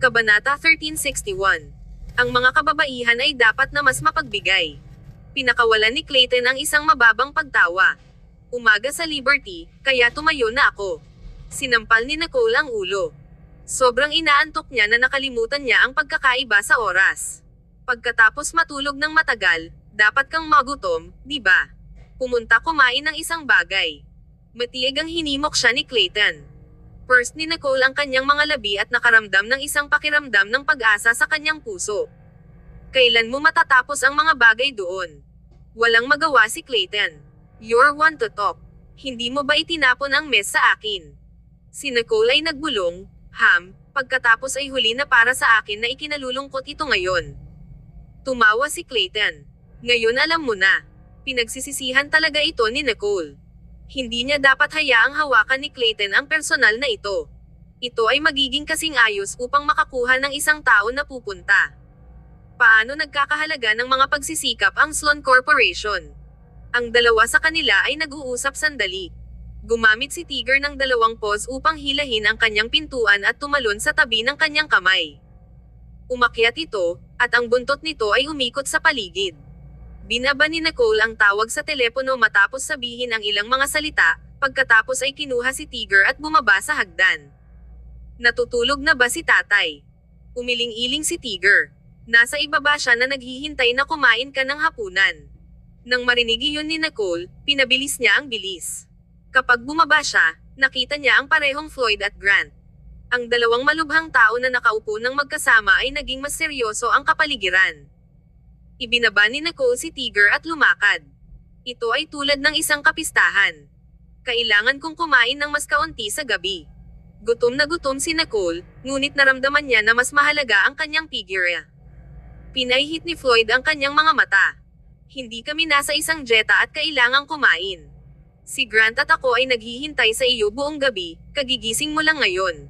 Kabanata 1361. Ang mga kababaihan ay dapat na mas mapagbigay. Pinakawalan ni Clayton ang isang mababang pagtawa. Umaga sa Liberty, kaya tumayo na ako. Sinampal ni Nicole ang ulo. Sobrang inaantok niya na nakalimutan niya ang pagkakaiba sa oras. Pagkatapos matulog ng matagal, dapat kang magutom, di ba? Pumunta kumain ng isang bagay. Matiig ang hinimok siya ni Clayton. First ni Nicole ang kanyang mga labi at nakaramdam ng isang pakiramdam ng pag-asa sa kanyang puso. Kailan mo matatapos ang mga bagay doon? Walang magawa si Clayton. You're one to talk. Hindi mo ba itinapon ang mess sa akin? Si Nicole ay nagbulong, pagkatapos ay huli na para sa akin na ikinalulungkot ito ngayon. Tumawa si Clayton. Ngayon alam mo na. Pinagsisisihan talaga ito ni Nicole. Hindi niya dapat hayaang hawakan ni Clayton ang personal na ito. Ito ay magiging kasing ayos upang makakuha ng isang tao na pupunta. Paano nagkakahalaga ng mga pagsisikap ang Sloan Corporation? Ang dalawa sa kanila ay nag-uusap sandali. Gumamit si Tiger ng dalawang paws upang hilahin ang kanyang pintuan at tumalon sa tabi ng kanyang kamay. Umakyat ito, at ang buntot nito ay umikot sa paligid. Binaba ni Nicole ang tawag sa telepono matapos sabihin ang ilang mga salita, pagkatapos ay kinuha si Tiger at bumaba sa hagdan. Natutulog na ba si tatay? Umiling-iling si Tiger. Nasa ibaba siya na naghihintay na kumain ka ng hapunan. Nang marinig iyon ni Nicole, pinabilis niya ang bilis. Kapag bumaba siya, nakita niya ang parehong Floyd at Grant. Ang dalawang malubhang tao na nakaupo ng magkasama ay naging mas seryoso ang kapaligiran. Ibinaba ni Nicole si Tiger at lumakad. Ito ay tulad ng isang kapistahan. Kailangan kong kumain ng mas kaunti sa gabi. Gutom na gutom si Nicole, ngunit naramdaman niya na mas mahalaga ang kanyang figure. Pinahihit ni Floyd ang kanyang mga mata. Hindi kami nasa isang jeta at kailangang kumain. Si Grant at ako ay naghihintay sa iyo buong gabi, kagigising mo lang ngayon.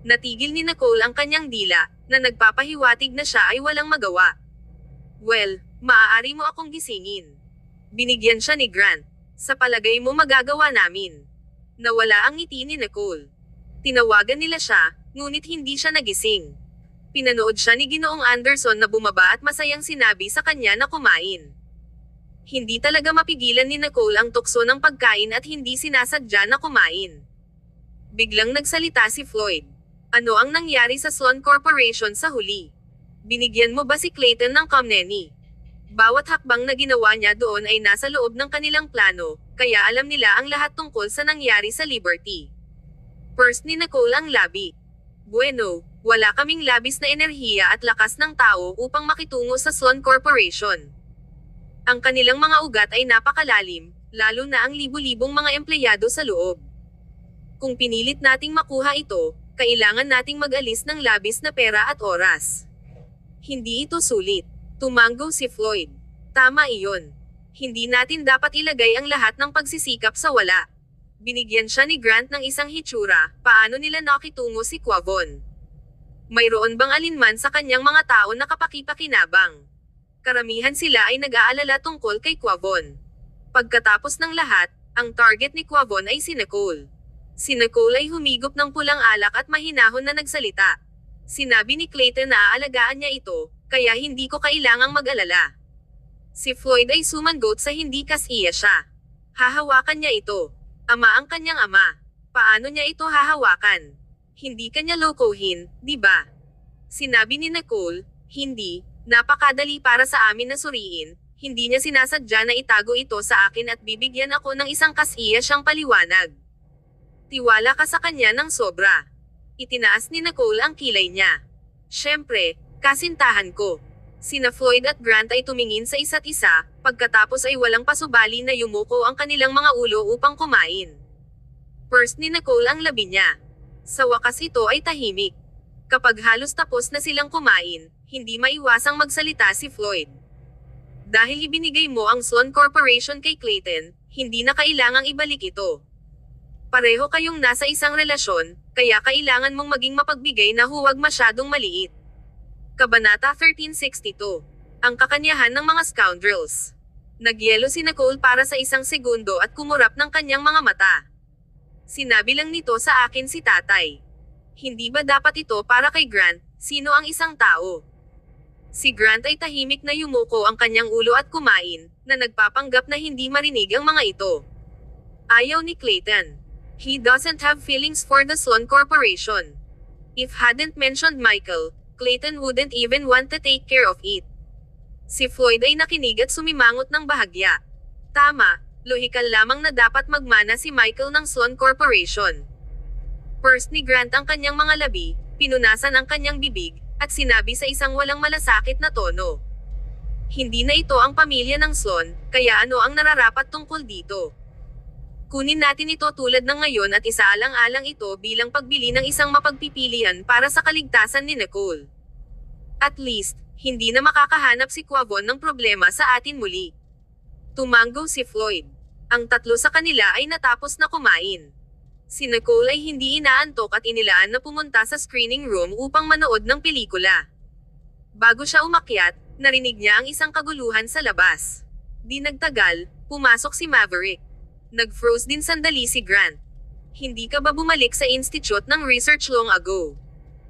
Natigil ni Nicole ang kanyang dila, na nagpapahiwatig na siya ay walang magawa. Well, maaari mo akong gisingin. Binigyan siya ni Grant. Sa palagay mo magagawa namin. Nawala ang ngiti ni Nicole. Tinawagan nila siya, ngunit hindi siya nagising. Pinanood siya ni Ginoong Anderson na bumaba at masayang sinabi sa kanya na kumain. Hindi talaga mapigilan ni Nicole ang tukso ng pagkain at hindi sinasadya na kumain. Biglang nagsalita si Floyd. Ano ang nangyari sa Sloan Corporation sa huli? Binigyan mo ba si Clayton ng kamneni? Bawat hakbang na ginawa niya doon ay nasa loob ng kanilang plano, kaya alam nila ang lahat tungkol sa nangyari sa Liberty. First ni Nicole ang labi. Bueno, wala kaming labis na enerhiya at lakas ng tao upang makitungo sa Sloan Corporation. Ang kanilang mga ugat ay napakalalim, lalo na ang libu-libong mga empleyado sa loob. Kung pinilit nating makuha ito, kailangan nating mag-alis ng labis na pera at oras. Hindi ito sulit. Tumango si Floyd. Tama iyon. Hindi natin dapat ilagay ang lahat ng pagsisikap sa wala. Binigyan siya ni Grant ng isang hitsura, paano nila nakitungo si Quavon. Mayroon bang alinman sa kanyang mga tao na kapakipakinabang? Karamihan sila ay nag-aalala tungkol kay Quavon. Pagkatapos ng lahat, ang target ni Quavon ay si Nicole. Si Nicole ay humigop ng pulang alak at mahinahon na nagsalita. Sinabi ni Clayton na aalagaan niya ito, kaya hindi ko kailangang mag-alala. Si Floyd ay sumangot sa hindi kasiya siya. Hahawakan niya ito. Ama ang kanyang ama. Paano niya ito hahawakan? Hindi kanya lokohin, di ba? Sinabi ni Nicole, hindi, napakadali para sa amin na suriin, hindi niya sinasadya na itago ito sa akin at bibigyan ako ng isang kasiya siyang paliwanag. Tiwala ka sa kanya ng sobra. Itinaas ni Nicole ang kilay niya. Siyempre, kasintahan ko. Sina Floyd at Grant ay tumingin sa isa't isa, pagkatapos ay walang pasubali na yumuko ang kanilang mga ulo upang kumain. First ni Nicole ang labi niya. Sa wakas ito ay tahimik. Kapag halos tapos na silang kumain, hindi maiwasang magsalita si Floyd. Dahil ibinigay mo ang Sloan Corporation kay Clayton, hindi na kailangang ibalik ito. Pareho kayong nasa isang relasyon, kaya kailangan mong maging mapagbigay na huwag masyadong maliit. Kabanata 1362. Ang kakanyahan ng mga scoundrels. Nagyelo si Nicole para sa isang segundo at kumurap ng kanyang mga mata. Sinabi lang nito sa akin si tatay. Hindi ba dapat ito para kay Grant? Sino ang isang tao? Si Grant ay tahimik na yumuko ang kanyang ulo at kumain, na nagpapanggap na hindi marinig ang mga ito. Ayaw ni Clayton. He doesn't have feelings for the Sloan Corporation. If hadn't mentioned Michael, Clayton wouldn't even want to take care of it. Si Floyd ay nakinig at sumimangot ng bahagya. Tama, lohikal lamang na dapat magmana si Michael ng Sloan Corporation. First ni Grant ang kanyang mga labi, pinunasan ang kanyang bibig, at sinabi sa isang walang malasakit na tono. Hindi na ito ang pamilya ng Sloan, kaya ano ang nararapat tungkol dito? Kunin natin ito tulad ng ngayon at isaalang-alang ito bilang pagbili ng isang mapagpipilian para sa kaligtasan ni Nicole. At least, hindi na makakahanap si Quavon ng problema sa atin muli. Tumango si Floyd. Ang tatlo sa kanila ay natapos na kumain. Si Nicole ay hindi inaantok at inilaan na pumunta sa screening room upang manood ng pelikula. Bago siya umakyat, narinig niya ang isang kaguluhan sa labas. Di nagtagal, pumasok si Maverick. Nag-froze din sandali si Grant. Hindi ka ba bumalik sa institute ng research long ago?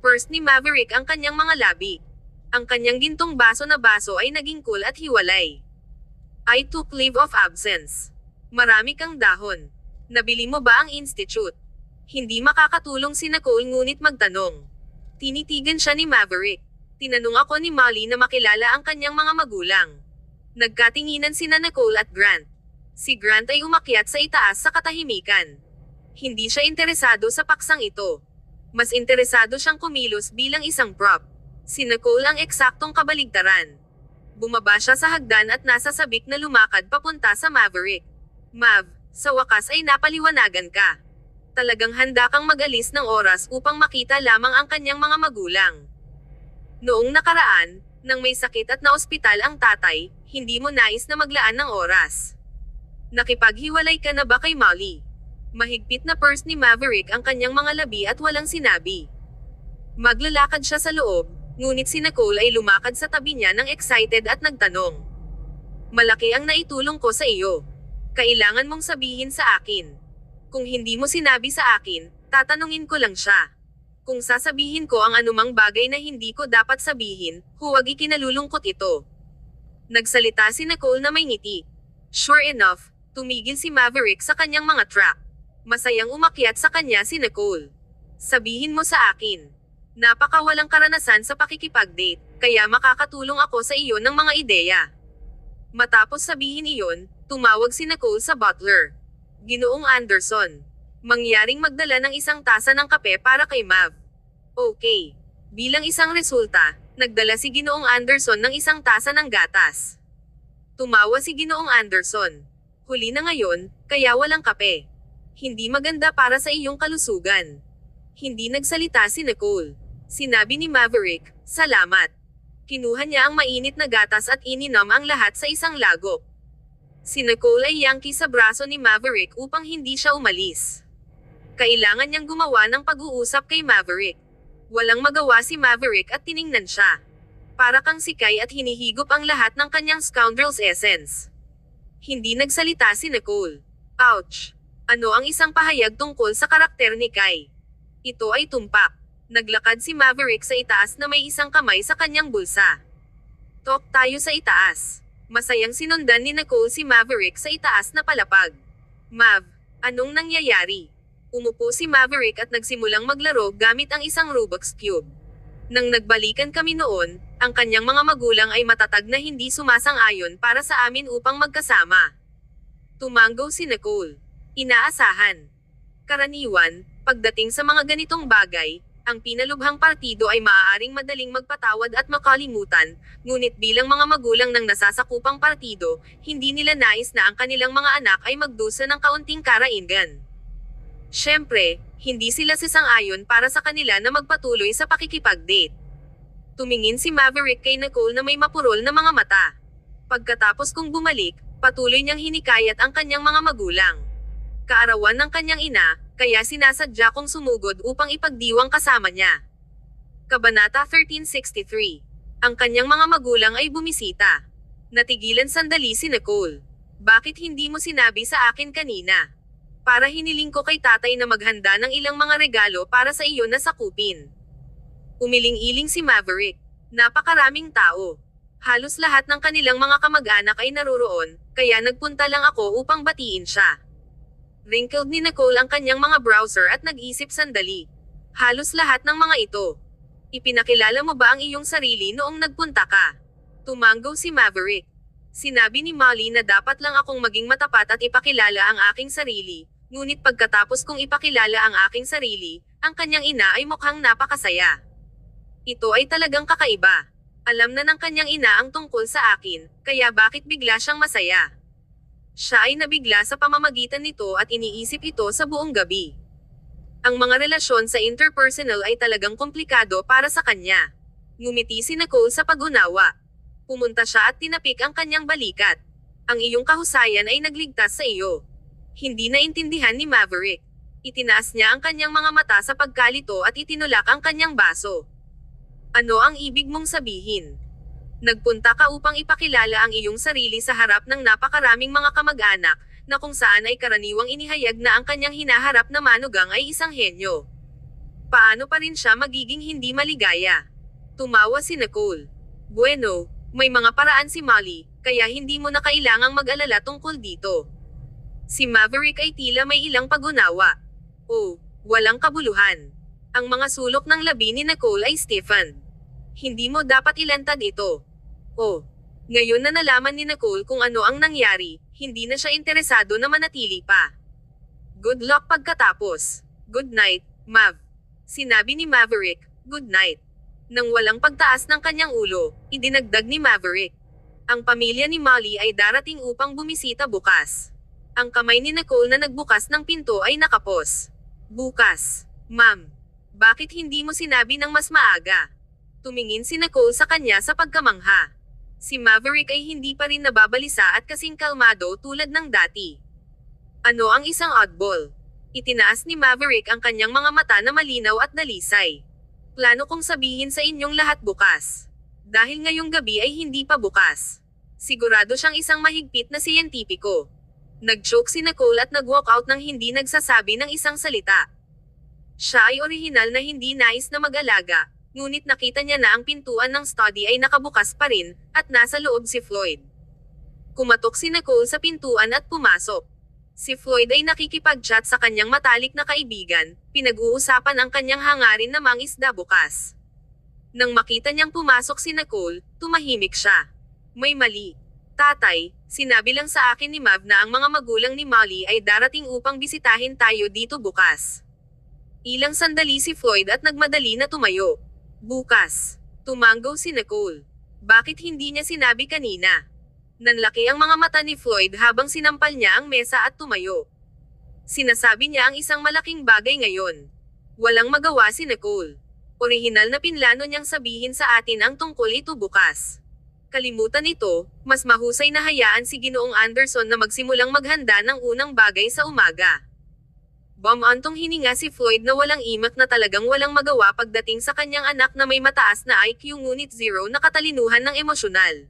First ni Maverick ang kanyang mga labi. Ang kanyang gintong baso na baso ay naging cool at hiwalay. I took leave of absence. Marami kang dahon. Nabili mo ba ang institute? Hindi makakatulong si Nicole ngunit magtanong. Tinitigan siya ni Maverick. Tinanong ako ni Molly na makilala ang kanyang mga magulang. Nagkatinginan sina Nicole at Grant. Si Grant ay umakyat sa itaas sa katahimikan. Hindi siya interesado sa paksang ito. Mas interesado siyang kumilos bilang isang prop. Si Nicole ang eksaktong kabaligtaran. Bumaba siya sa hagdan at nasa sabik na lumakad papunta sa Maverick. Mav, sa wakas ay napaliwanagan ka. Talagang handa kang mag-alis ng oras upang makita lamang ang kanyang mga magulang. Noong nakaraan, nang may sakit at naospital ang tatay, hindi mo nais na maglaan ng oras. Nakipaghiwalay ka na ba kay Molly? Mahigpit na purse ni Maverick ang kanyang mga labi at walang sinabi. Maglalakad siya sa loob, ngunit si Nicole ay lumakad sa tabi niya ng excited at nagtanong. Malaki ang naitulong ko sa iyo. Kailangan mong sabihin sa akin. Kung hindi mo sinabi sa akin, tatanungin ko lang siya. Kung sasabihin ko ang anumang bagay na hindi ko dapat sabihin, huwag ikinalulungkot ito. Nagsalita si Nicole na may ngiti. Sure enough, tumigil si Maverick sa kanyang mga track. Masayang umakyat sa kanya si Nicole. Sabihin mo sa akin. Napakawalang karanasan sa pakikipag-date, kaya makakatulong ako sa iyo ng mga ideya. Matapos sabihin iyon, tumawag si Nicole sa butler. Ginoong Anderson. Mangyaring magdala ng isang tasa ng kape para kay Mav. Okay. Bilang isang resulta, nagdala si Ginoong Anderson ng isang tasa ng gatas. Tumawa si Ginoong Anderson. Huli na ngayon, kaya walang kape. Hindi maganda para sa iyong kalusugan. Hindi nagsalita si Nicole. Sinabi ni Maverick, salamat. Kinuha niya ang mainit na gatas at ininom ang lahat sa isang lagok. Si Nicole ay yangki sa braso ni Maverick upang hindi siya umalis. Kailangan niyang gumawa ng pag-uusap kay Maverick. Walang magawa si Maverick at tiningnan siya. Para kang sikay at hinihigop ang lahat ng kanyang scoundrel's essence. Hindi nagsalita si Nicole. Ouch! Ano ang isang pahayag tungkol sa karakter ni Kai? Ito ay tumpak. Naglakad si Maverick sa itaas na may isang kamay sa kanyang bulsa. Talk tayo sa itaas. Masayang sinundan ni Nicole si Maverick sa itaas na palapag. Mav, anong nangyayari? Umupo si Maverick at nagsimulang maglaro gamit ang isang Rubik's Cube. Nang nagbalikan kami noon, ang kanyang mga magulang ay matatag na hindi sumasang-ayon para sa amin upang magkasama. Tumango si Nicole. Inaasahan. Karaniwan, pagdating sa mga ganitong bagay, ang pinalubhang partido ay maaaring madaling magpatawad at makalimutan, ngunit bilang mga magulang ng nasasakupang partido, hindi nila nais na ang kanilang mga anak ay magdusa ng kaunting karaingan. Siyempre, hindi sila sasang-ayon para sa kanila na magpatuloy sa pakikipag-date. Tumingin si Maverick kay Nicole na may mapurol na mga mata. Pagkatapos kong bumalik, patuloy niyang hinikayat ang kanyang mga magulang. Kaarawan ng kanyang ina, kaya sinasadya kong sumugod upang ipagdiwang kasama niya. Kabanata 1363. Ang kanyang mga magulang ay bumisita. Natigilan sandali si Nicole. Bakit hindi mo sinabi sa akin kanina? Para hiniling ko kay tatay na maghanda ng ilang mga regalo para sa iyo na sakupin. Umiling-iling si Maverick. Napakaraming tao. Halos lahat ng kanilang mga kamag-anak ay naroroon, kaya nagpunta lang ako upang batiin siya. Wrinkled ni Nicole ang kanyang mga browser at nag-isip sandali. Halos lahat ng mga ito. Ipinakilala mo ba ang iyong sarili noong nagpunta ka? Tumango si Maverick. Sinabi ni Molly na dapat lang akong maging matapat at ipakilala ang aking sarili, ngunit pagkatapos kong ipakilala ang aking sarili, ang kanyang ina ay mukhang napakasaya. Ito ay talagang kakaiba. Alam na ng kanyang ina ang tungkol sa akin, kaya bakit bigla siyang masaya? Siya ay nabigla sa pamamagitan nito at iniisip ito sa buong gabi. Ang mga relasyon sa interpersonal ay talagang komplikado para sa kanya. Ngumiti si Nicole sa pag-unawa. Pumunta siya at tinapik ang kanyang balikat. Ang iyong kahusayan ay nagligtas sa iyo. Hindi naintindihan ni Maverick. Itinaas niya ang kanyang mga mata sa pagkalito at itinulak ang kanyang baso. Ano ang ibig mong sabihin? Nagpunta ka upang ipakilala ang iyong sarili sa harap ng napakaraming mga kamag-anak, na kung saan ay karaniwang inihayag na ang kanyang hinaharap na manugang ay isang henyo. Paano pa rin siya magiging hindi maligaya? Tumawa si Nicole. Bueno, may mga paraan si Molly, kaya hindi mo na kailangang mag-alala tungkol dito. Si Maverick ay tila may ilang pag-unawa. Oh, walang kabuluhan. Ang mga sulok ng labi ni Nicole ay stiffened. Hindi mo dapat ilantad ito. Oh, ngayon na nalaman ni Nicole kung ano ang nangyari, hindi na siya interesado na manatili pa. Good luck pagkatapos. Good night, Mav. Sinabi ni Maverick, good night. Nang walang pagtaas ng kanyang ulo, idinagdag ni Maverick. Ang pamilya ni Molly ay darating upang bumisita bukas. Ang kamay ni Nicole na nagbukas ng pinto ay nakapos. Bukas. Ma'am. Bakit hindi mo sinabi ng mas maaga? Tumingin si Nicole sa kanya sa pagkamangha. Si Maverick ay hindi pa rin nababalisa at kasing kalmado tulad ng dati. Ano ang isang oddball? Itinaas ni Maverick ang kanyang mga mata na malinaw at dalisay. Plano kong sabihin sa inyong lahat bukas. Dahil ngayong gabi ay hindi pa bukas. Sigurado siyang isang mahigpit na siyentipiko. Nag-joke si Nicole at nag-walk out nang hindi nagsasabi ng isang salita. Siya ay orihinal na hindi nais na mag-alaga, ngunit nakita niya na ang pintuan ng study ay nakabukas pa rin, at nasa loob si Floyd. Kumatok si Nicole sa pintuan at pumasok. Si Floyd ay nakikipag-chat sa kanyang matalik na kaibigan, pinag-uusapan ang kanyang hangarin na mangisda bukas. Nang makita niyang pumasok si Nicole, tumahimik siya. May mali. Tatay, sinabi lang sa akin ni Mav na ang mga magulang ni Molly ay darating upang bisitahin tayo dito bukas. Ilang sandali si Floyd at nagmadali na tumayo. Bukas. Tumango si Nicole. Bakit hindi niya sinabi kanina? Nanlaki ang mga mata ni Floyd habang sinampal niya ang mesa at tumayo. Sinasabi niya ang isang malaking bagay ngayon. Walang magawa si Nicole. Orihinal na pinlano niyang sabihin sa atin ang tungkol ito bukas. Kalimutan ito, mas mahusay na hayaan si Ginoong Anderson na magsimulang maghanda ng unang bagay sa umaga. Bumantong hininga si Floyd na walang imak na talagang walang magawa pagdating sa kanyang anak na may mataas na IQ ngunit zero na katalinuhan ng emosyonal.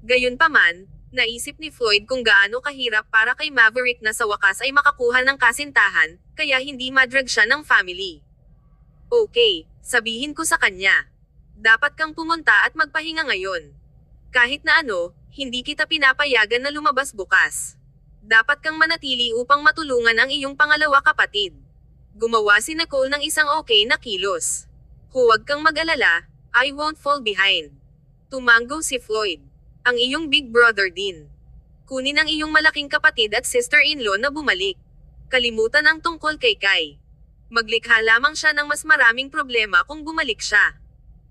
Gayunpaman, naisip ni Floyd kung gaano kahirap para kay Maverick na sa wakas ay makakuha ng kasintahan, kaya hindi madrag siya ng family. Okay, sabihin ko sa kanya. Dapat kang pumunta at magpahinga ngayon. Kahit na ano, hindi kita pinapayagan na lumabas bukas. Dapat kang manatili upang matulungan ang iyong pangalawa kapatid. Gumawa si Nicole ng isang okay na kilos. Huwag kang mag-alala, I won't fall behind. Tumango si Floyd. Ang iyong big brother din. Kunin ang iyong malaking kapatid at sister-in-law na bumalik. Kalimutan ang tungkol kay Kai. Maglikha lamang siya ng mas maraming problema kung bumalik siya.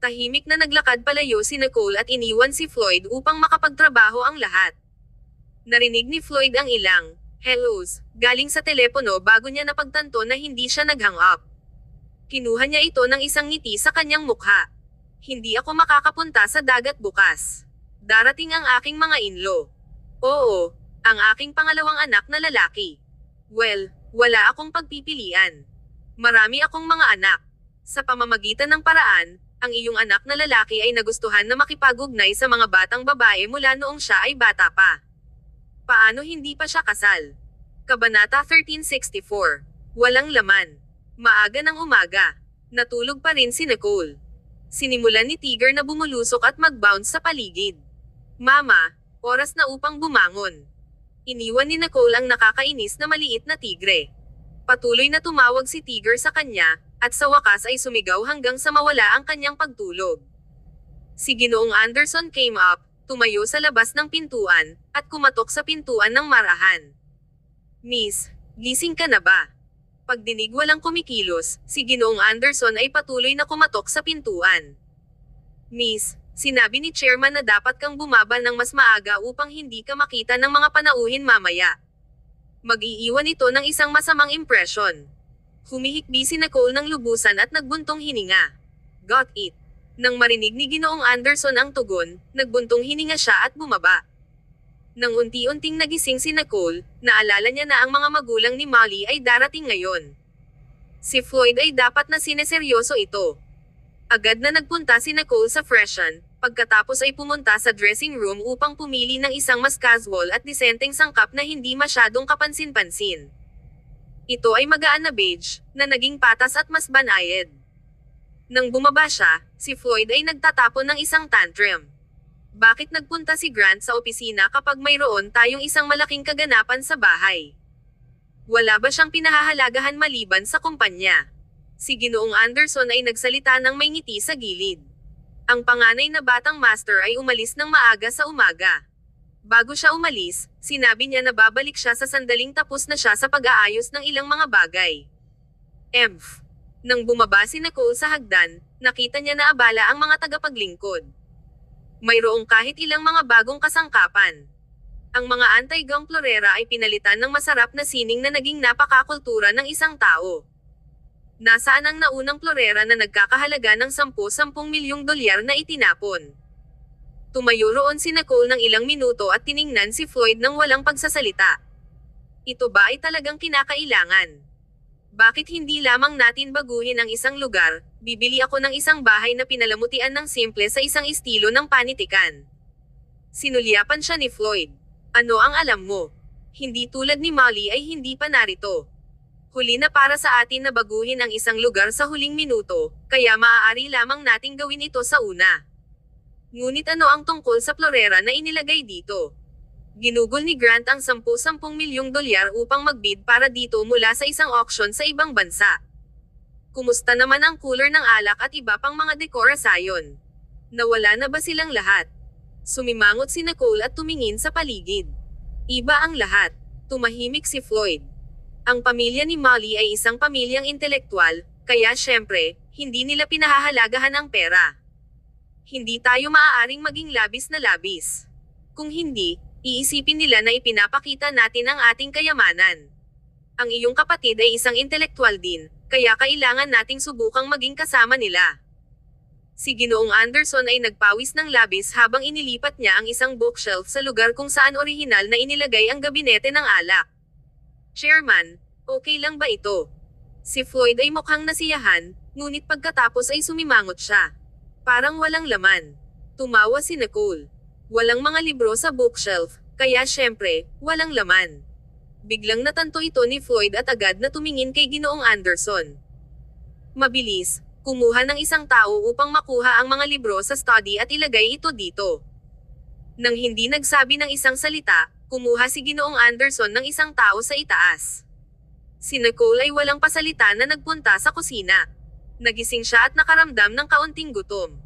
Tahimik na naglakad palayo si Nicole at iniwan si Floyd upang makapagtrabaho ang lahat. Narinig ni Floyd ang ilang hellos galing sa telepono bago niya napagtanto na hindi siya nag-hang up. Kinuha niya ito ng isang ngiti sa kanyang mukha. Hindi ako makakapunta sa dagat bukas. Darating ang aking mga in-law. Oo, ang aking pangalawang anak na lalaki. Well, wala akong pagpipilian. Marami akong mga anak. Sa pamamagitan ng paraan, ang iyong anak na lalaki ay nagustuhan na makipag-ugnay sa mga batang babae mula noong siya ay bata pa. Paano hindi pa siya kasal? Kabanata 1364. Walang laman. Maaga ng umaga. Natulog pa rin si Nicole. Sinimulan ni Tigger na bumulusok at mag-bounce sa paligid. Mama, oras na upang bumangon. Iniwan ni Nicole ang nakakainis na maliit na tigre. Patuloy na tumawag si Tigger sa kanya, at sa wakas ay sumigaw hanggang sa mawala ang kanyang pagtulog. Si Ginoong Anderson came up, tumayo sa labas ng pintuan, at kumatok sa pintuan ng marahan. Miss, gising ka na ba? Pagdinig walang kumikilos, si Ginoong Anderson ay patuloy na kumatok sa pintuan. Miss, sinabi ni Chairman na dapat kang bumaba ng mas maaga upang hindi ka makita ng mga panauhin mamaya. Mag-iiwan ito ng isang masamang impresyon. Humihikbi si Nicole ng lubusan at nagbuntong hininga. Got it. Nang marinig ni Ginoong Anderson ang tugon, nagbuntong hininga siya at bumaba. Nang unti-unting nagising si Nicole, naalala niya na ang mga magulang ni Molly ay darating ngayon. Si Floyd ay dapat na sineseryoso ito. Agad na nagpunta si Nicole sa freshen, pagkatapos ay pumunta sa dressing room upang pumili ng isang mas casual at disenteng sangkap na hindi masyadong kapansin-pansin. Ito ay magaan na beige, na naging patas at mas banayad. Nang bumaba siya, si Floyd ay nagtatapon ng isang tantrum. Bakit nagpunta si Grant sa opisina kapag mayroon tayong isang malaking kaganapan sa bahay? Wala ba siyang pinahahalagahan maliban sa kumpanya? Si Ginoong Anderson ay nagsalita ng may ngiti sa gilid. Ang panganay na batang master ay umalis ng maaga sa umaga. Bago siya umalis, sinabi niya na babalik siya sa sandaling tapos na siya sa pag-aayos ng ilang mga bagay. Emph. Nang bumaba si Nicole sa hagdan, nakita niya na abala ang mga tagapaglingkod. Mayroong kahit ilang mga bagong kasangkapan. Ang mga anti-gang florera ay pinalitan ng masarap na sining na naging napakakultura ng isang tao. Nasaan ang naunang florera na nagkakahalaga ng 10 milyong dolyar na itinapon? Tumayo roon si Nicole ng ilang minuto at tiningnan si Floyd ng walang pagsasalita. Ito ba ay talagang kinakailangan? Bakit hindi lamang natin baguhin ang isang lugar, bibili ako ng isang bahay na pinalamutian ng simple sa isang estilo ng panitikan? Sinulyapan siya ni Floyd. Ano ang alam mo? Hindi tulad ni Molly ay hindi pa narito. Huli na para sa atin na baguhin ang isang lugar sa huling minuto, kaya maaari lamang nating gawin ito sa una. Ngunit ano ang tungkol sa florera na inilagay dito? Ginugol ni Grant ang 10 milyong dolyar upang magbid para dito mula sa isang auction sa ibang bansa. Kumusta naman ang cooler ng alak at iba pang mga dekorasayon? Nawala na ba silang lahat? Sumimangot si Nicole at tumingin sa paligid. Iba ang lahat. Tumahimik si Floyd. Ang pamilya ni Molly ay isang pamilyang intelektual, kaya syempre, hindi nila pinahahalagahan ang pera. Hindi tayo maaaring maging labis na labis. Kung hindi, iisipin nila na ipinapakita natin ang ating kayamanan. Ang iyong kapatid ay isang intelektual din, kaya kailangan nating subukang maging kasama nila. Si Ginoong Anderson ay nagpawis ng labis habang inilipat niya ang isang bookshelf sa lugar kung saan orihinal na inilagay ang gabinete ng alak. Chairman, okay lang ba ito? Si Floyd ay mukhang nasiyahan, ngunit pagkatapos ay sumimangot siya. Parang walang laman. Tumawa si Nicole. Walang mga libro sa bookshelf, kaya syempre, walang laman. Biglang natanto ito ni Floyd at agad na tumingin kay Ginoong Anderson. Mabilis, kumuha ng isang tao upang makuha ang mga libro sa study at ilagay ito dito. Nang hindi nagsabi ng isang salita, kumuha si Ginoong Anderson ng isang tao sa itaas. Si Nicole ay walang pasalita na nagpunta sa kusina. Nagising siya at nakaramdam ng kaunting gutom.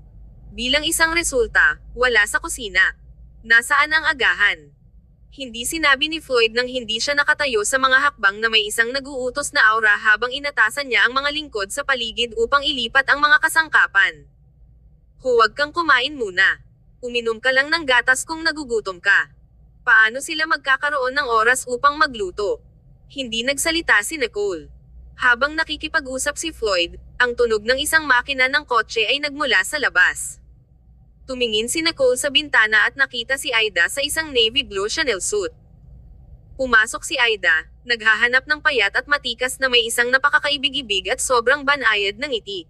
Bilang isang resulta, wala sa kusina. Nasaan ang agahan? Hindi sinabi ni Floyd nang hindi siya nakatayo sa mga hakbang na may isang naguutos na aura habang inatasan niya ang mga lingkod sa paligid upang ilipat ang mga kasangkapan. Huwag kang kumain muna. Uminom ka lang ng gatas kung nagugutom ka. Paano sila magkakaroon ng oras upang magluto? Hindi nagsalita si Nicole. Habang nakikipag-usap si Floyd, ang tunog ng isang makina ng kotse ay nagmula sa labas. Tumingin si Nicole sa bintana at nakita si Aida sa isang navy blue Chanel suit. Pumasok si Aida, naghahanap ng payat at matikas na may isang napakakaibig-ibig at sobrang banayad ng ngiti.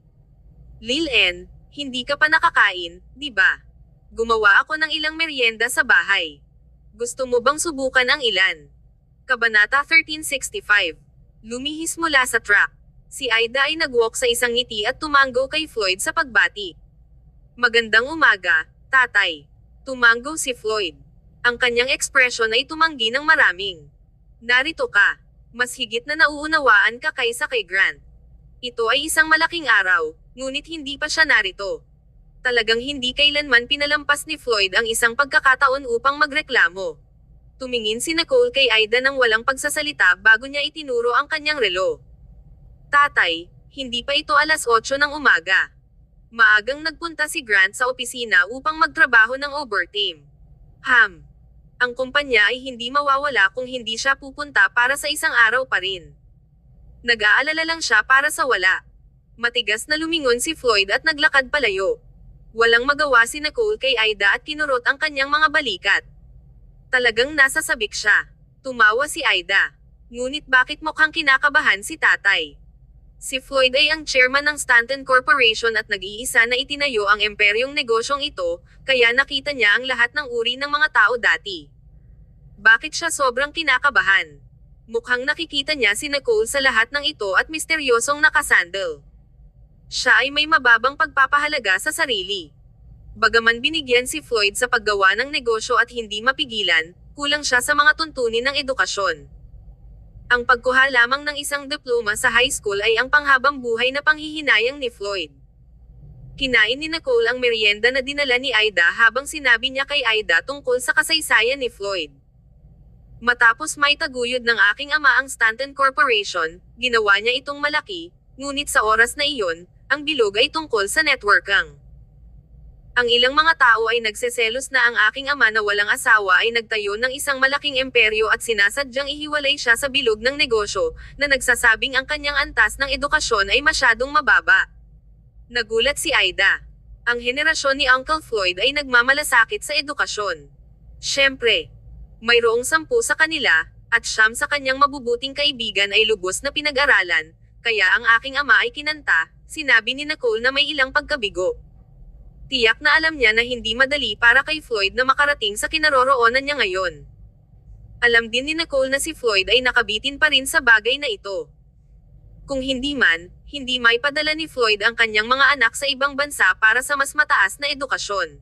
Lil-En, hindi ka pa nakakain, di ba? Gumawa ako ng ilang merienda sa bahay. Gusto mo bang subukan ang ilan? Kabanata 1365. Lumihis mula sa truck. Si Aida ay nag-walk sa isang ngiti at tumanggo kay Floyd sa pagbati. Magandang umaga, tatay. Tumanggo si Floyd. Ang kanyang ekspresyon ay tumanggi ng maraming. Narito ka. Mas higit na nauunawaan ka kaysa kay Grant. Ito ay isang malaking araw, ngunit hindi pa siya narito. Talagang hindi kailanman pinalampas ni Floyd ang isang pagkakataon upang magreklamo. Tumingin si Nicole kay Aida nang walang pagsasalita bago niya itinuro ang kanyang relo. Tatay, hindi pa ito alas 8 ng umaga. Maagang nagpunta si Grant sa opisina upang magtrabaho ng overtime. Ang kumpanya ay hindi mawawala kung hindi siya pupunta para sa isang araw pa rin. Nag-aalala lang siya para sa wala. Matigas na lumingon si Floyd at naglakad palayo. Walang magawa si Nicole kay Aida at kinurot ang kanyang mga balikat. Talagang nasa sabik siya. Tumawa si Aida. Ngunit bakit mukhang kinakabahan si tatay? Si Floyd ay ang chairman ng Stanton Corporation at nag-iisa na itinayo ang imperyong negosyong ito, kaya nakita niya ang lahat ng uri ng mga tao dati. Bakit siya sobrang kinakabahan? Mukhang nakikita niya si Nicole sa lahat ng ito at misteryosong nakasandal. Siya ay may mababang pagpapahalaga sa sarili. Bagaman binigyan si Floyd sa paggawa ng negosyo at hindi mapigilan, kulang siya sa mga tuntunin ng edukasyon. Ang pagkuha lamang ng isang diploma sa high school ay ang panghabang buhay na panghihinayang ni Floyd. Kinain ni Nicole ang merienda na dinala ni Aida habang sinabi niya kay Aida tungkol sa kasaysayan ni Floyd. Matapos may taguyod ng aking ama ang Stanton Corporation, ginawa niya itong malaki, ngunit sa oras na iyon, ang bilog ay tungkol sa networkang. Ang ilang mga tao ay nagseselos na ang aking ama na walang asawa ay nagtayo ng isang malaking imperyo at sinasadyang ihiwalay siya sa bilog ng negosyo, na nagsasabing ang kanyang antas ng edukasyon ay masyadong mababa. Nagulat si Aida. Ang henerasyon ni Uncle Floyd ay nagmamalasakit sa edukasyon. Siyempre, mayroong 10 sa kanila, at 9 sa kanyang mabubuting kaibigan ay lubos na pinag-aralan, kaya ang aking ama ay kinanta, sinabi ni Nicole na may ilang pagkabigo. Tiyak na alam niya na hindi madali para kay Floyd na makarating sa kinaroroonan niya ngayon. Alam din ni Nicole na si Floyd ay nakabitin pa rin sa bagay na ito. Kung hindi man, hindi maipadala ni Floyd ang kanyang mga anak sa ibang bansa para sa mas mataas na edukasyon.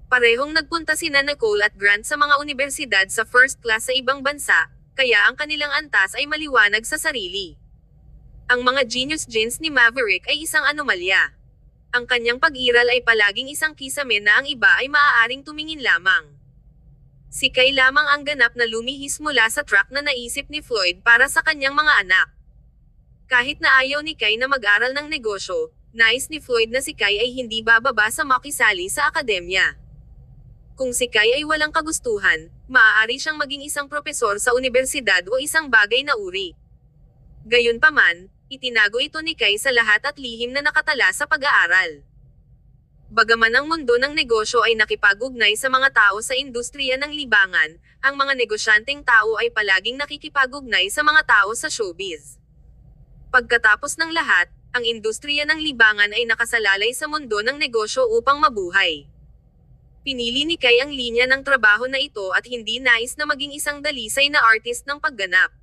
Parehong nagpunta sina Nicole at Grant sa mga universidad sa first class sa ibang bansa, kaya ang kanilang antas ay maliwanag sa sarili. Ang mga genius genes ni Maverick ay isang anomalya. Ang kanyang pag-iral ay palaging isang kisame na ang iba ay maaaring tumingin lamang. Si Kay lamang ang ganap na lumihis mula sa truck na naisip ni Floyd para sa kanyang mga anak. Kahit na ayaw ni Kay na mag-aral ng negosyo, nais ni Floyd na si Kay ay hindi bababa sa makisali sa akademya. Kung si Kay ay walang kagustuhan, maaari siyang maging isang propesor sa universidad o isang bagay na uri. Gayunpaman, itinago ito ni Kay sa lahat at lihim na nakatala sa pag-aaral. Bagaman ang mundo ng negosyo ay nakipag-ugnay sa mga tao sa industriya ng libangan, ang mga negosyanteng tao ay palaging nakikipag-ugnay sa mga tao sa showbiz. Pagkatapos ng lahat, ang industriya ng libangan ay nakasalalay sa mundo ng negosyo upang mabuhay. Pinili ni Kay ang linya ng trabaho na ito at hindi nais na maging isang dalisay na artist ng pagganap.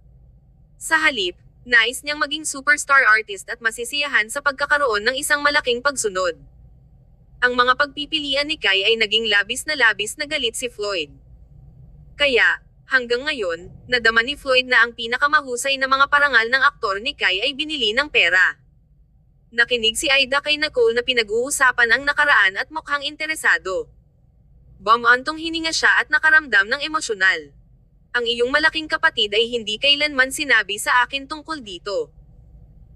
Sa halip, nais niyang maging superstar artist at masisiyahan sa pagkakaroon ng isang malaking pagsunod. Ang mga pagpipilian ni Kay ay naging labis na galit si Floyd. Kaya, hanggang ngayon, nadama ni Floyd na ang pinakamahusay na mga parangal ng aktor ni Kay ay binili ng pera. Nakinig si Aida kay Nicole na pinag-uusapan ang nakaraan at mukhang interesado. Bumantong hininga siya at nakaramdam ng emosyonal. Ang iyong malaking kapatid ay hindi kailanman sinabi sa akin tungkol dito.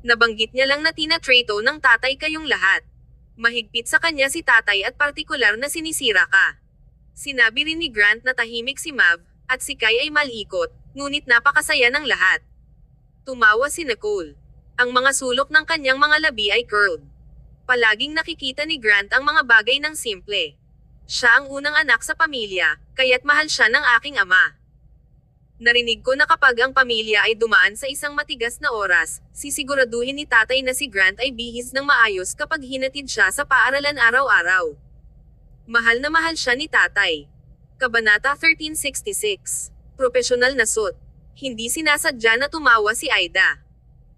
Nabanggit niya lang na tinatrato ng tatay kayong lahat. Mahigpit sa kanya si tatay at partikular na sinisira ka. Sinabi rin ni Grant na tahimik si Mav, at si Kay ay malikot, ngunit napakasaya ng lahat. Tumawa si Nicole. Ang mga sulok ng kanyang mga labi ay curled. Palaging nakikita ni Grant ang mga bagay ng simple. Siya ang unang anak sa pamilya, kaya't mahal siya ng aking ama. Narinig ko na kapag ang pamilya ay dumaan sa isang matigas na oras, sisiguraduhin ni tatay na si Grant ay bihis ng maayos kapag hinatid siya sa paaralan araw-araw. Mahal na mahal siya ni tatay. Kabanata 1366. Propesyonal na suit. Hindi sinasadya na tumawa si Aida.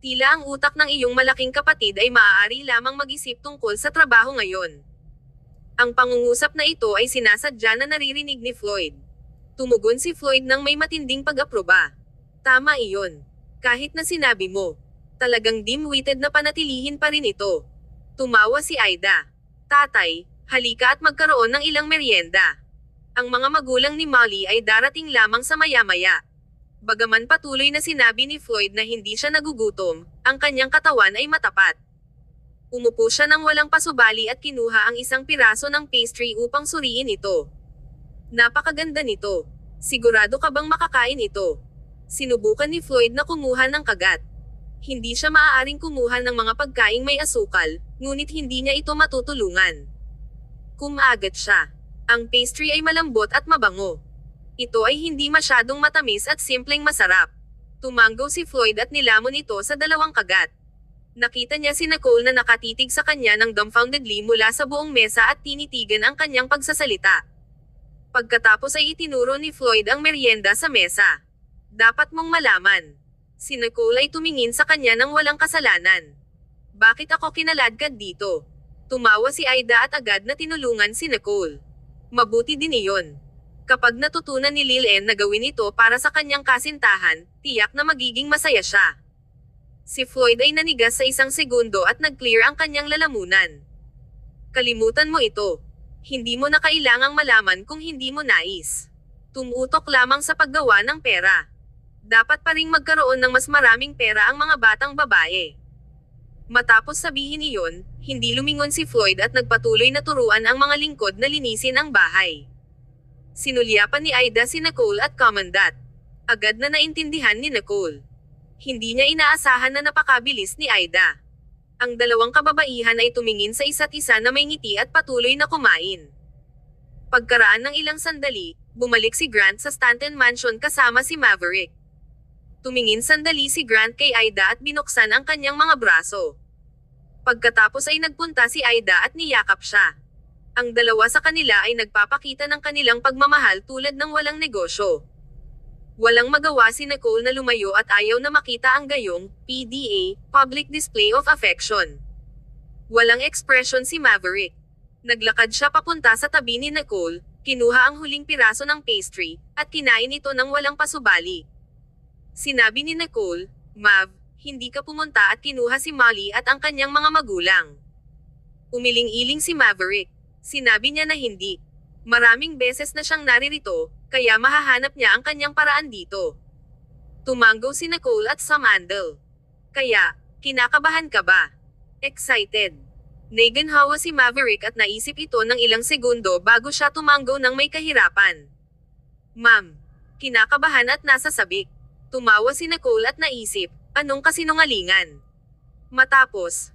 Tila ang utak ng iyong malaking kapatid ay maaari lamang mag-isip tungkol sa trabaho ngayon. Ang pangungusap na ito ay sinasadya na naririnig ni Floyd. Tumugon si Floyd ng may matinding pag-aproba. Tama iyon. Kahit na sinabi mo. Talagang dim-witted na panatilihin pa rin ito. Tumawa si Aida. Tatay, halika at magkaroon ng ilang merienda. Ang mga magulang ni Molly ay darating lamang sa maya-maya. Bagaman patuloy na sinabi ni Floyd na hindi siya nagugutom, ang kanyang katawan ay matapat. Umupo siya ng walang pasubali at kinuha ang isang piraso ng pastry upang suriin ito. Napakaganda nito. Sigurado ka bang makakain ito? Sinubukan ni Floyd na kumuha ng kagat. Hindi siya maaaring kumuha ng mga pagkaing may asukal, ngunit hindi niya ito matutulungan. Kumagat siya. Ang pastry ay malambot at mabango. Ito ay hindi masyadong matamis at simpleng masarap. Tumanggo si Floyd at nilamon ito sa dalawang kagat. Nakita niya si Nicole na nakatitig sa kanya ng dumbfoundedly mula sa buong mesa at tinitigan ang kanyang pagsasalita. Pagkatapos ay itinuro ni Floyd ang merienda sa mesa. Dapat mong malaman. Si Nicole ay tumingin sa kanya ng walang kasalanan. Bakit ako kinaladkad dito? Tumawa si Aida at agad na tinulungan si Nicole. Mabuti din iyon. Kapag natutunan ni Lil-En na gawin ito para sa kanyang kasintahan, tiyak na magiging masaya siya. Si Floyd ay nanigas sa isang segundo at nag-clear ang kanyang lalamunan. Kalimutan mo ito. Hindi mo na kailangang malaman kung hindi mo nais. Tumutok lamang sa paggawa ng pera. Dapat pa ring magkaroon ng mas maraming pera ang mga batang babae. Matapos sabihin iyon, hindi lumingon si Floyd at nagpatuloy na turuan ang mga lingkod na linisin ang bahay. Sinulyapan ni Aida si Nicole at Commandant. Agad na naintindihan ni Nicole. Hindi niya inaasahan na napakabilis ni Aida. Ang dalawang kababaihan ay tumingin sa isa't isa na may ngiti at patuloy na kumain. Pagkaraan ng ilang sandali, bumalik si Grant sa Stanton Mansion kasama si Maverick. Tumingin sandali si Grant kay Aida at binuksan ang kanyang mga braso. Pagkatapos ay nagpunta si Aida at niyakap siya. Ang dalawa sa kanila ay nagpapakita ng kanilang pagmamahal tulad ng walang negosyo. Walang magawa si Nicole na lumayo at ayaw na makita ang gayong, PDA, public display of affection. Walang ekspresyon si Maverick. Naglakad siya papunta sa tabi ni Nicole, kinuha ang huling piraso ng pastry, at kinain ito ng walang pasubali. Sinabi ni Nicole, Mav, hindi ka pumunta at kinuha si Molly at ang kanyang mga magulang. Umiling-iling si Maverick. Sinabi niya na hindi. Maraming beses na siyang naririto, kaya mahahanap niya ang kanyang paraan dito. Tumanggo si Nicole at Samandal. Kaya, kinakabahan ka ba? Excited. Naganhawa si Maverick at naisip ito ng ilang segundo bago siya tumanggo ng may kahirapan. Ma'am. Kinakabahan at nasa sabik. Tumawa si Nicole at naisip, anong kasinungalingan? Matapos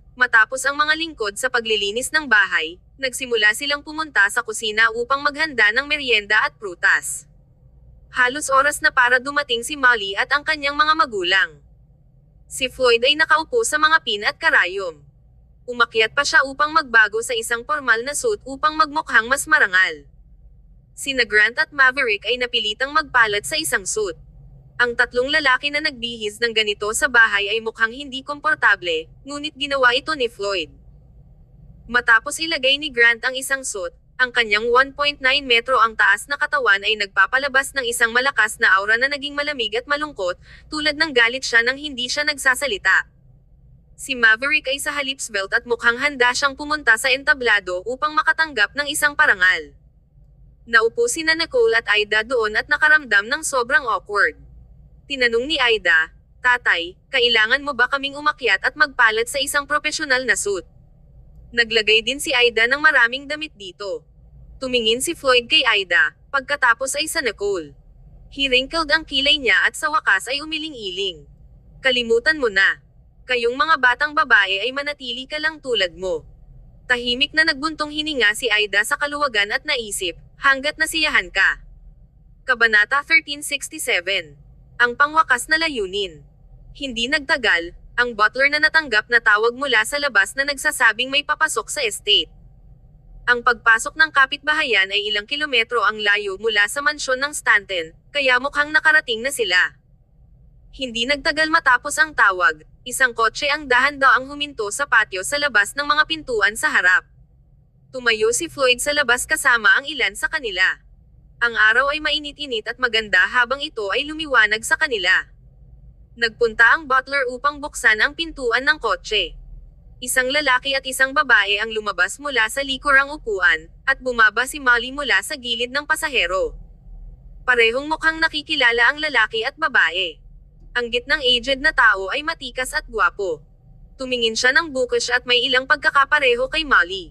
ang mga lingkod sa paglilinis ng bahay, nagsimula silang pumunta sa kusina upang maghanda ng merienda at prutas. Halos oras na para dumating si Molly at ang kanyang mga magulang. Si Floyd ay nakaupo sa mga pin at karayom. Umakyat pa siya upang magbago sa isang formal na suit upang magmukhang mas marangal. Sina Grant at Maverick ay napilitang magpalat sa isang suit. Ang tatlong lalaki na nagbihis ng ganito sa bahay ay mukhang hindi komportable, ngunit ginawa ito ni Floyd. Matapos ilagay ni Grant ang isang suit, ang kanyang 1.9 metro ang taas na katawan ay nagpapalabas ng isang malakas na aura na naging malamig at malungkot, tulad ng galit siya nang hindi siya nagsasalita. Si Maverick ay sa halips belt at mukhang handa siyang pumunta sa entablado upang makatanggap ng isang parangal. Naupo sina Nicole at Aida doon at nakaramdam ng sobrang awkward. Tinanong ni Aida, Tatay, kailangan mo ba kaming umakyat at magpalat sa isang profesional na suit? Naglagay din si Aida ng maraming damit dito. Tumingin si Floyd kay Aida, pagkatapos ay sa Nicole. He wrinkled ang kilay niya at sa wakas ay umiling-iling. Kalimutan mo na. Kayong mga batang babae ay manatili ka lang tulad mo. Tahimik na nagbuntong hininga si Aida sa kaluwagan at naisip, hanggat nasiyahan ka. Kabanata 1367. Ang pangwakas na layunin. Hindi nagtagal, ang butler na natanggap na tawag mula sa labas na nagsasabing may papasok sa estate. Ang pagpasok ng kapitbahayan ay ilang kilometro ang layo mula sa mansyon ng Stanton, kaya mukhang nakarating na sila. Hindi nagtagal matapos ang tawag, isang kotse ang dahan-daang huminto sa patio sa labas ng mga pintuan sa harap. Tumayo si Floyd sa labas kasama ang ilan sa kanila. Ang araw ay mainit-init at maganda habang ito ay lumiwanag sa kanila. Nagpunta ang butler upang buksan ang pintuan ng kotse. Isang lalaki at isang babae ang lumabas mula sa likurang upuan, at bumaba si Molly mula sa gilid ng pasahero. Parehong mukhang nakikilala ang lalaki at babae. Ang gitnang aged na tao ay matikas at gwapo. Tumingin siya ng bookish at may ilang pagkakapareho kay Molly.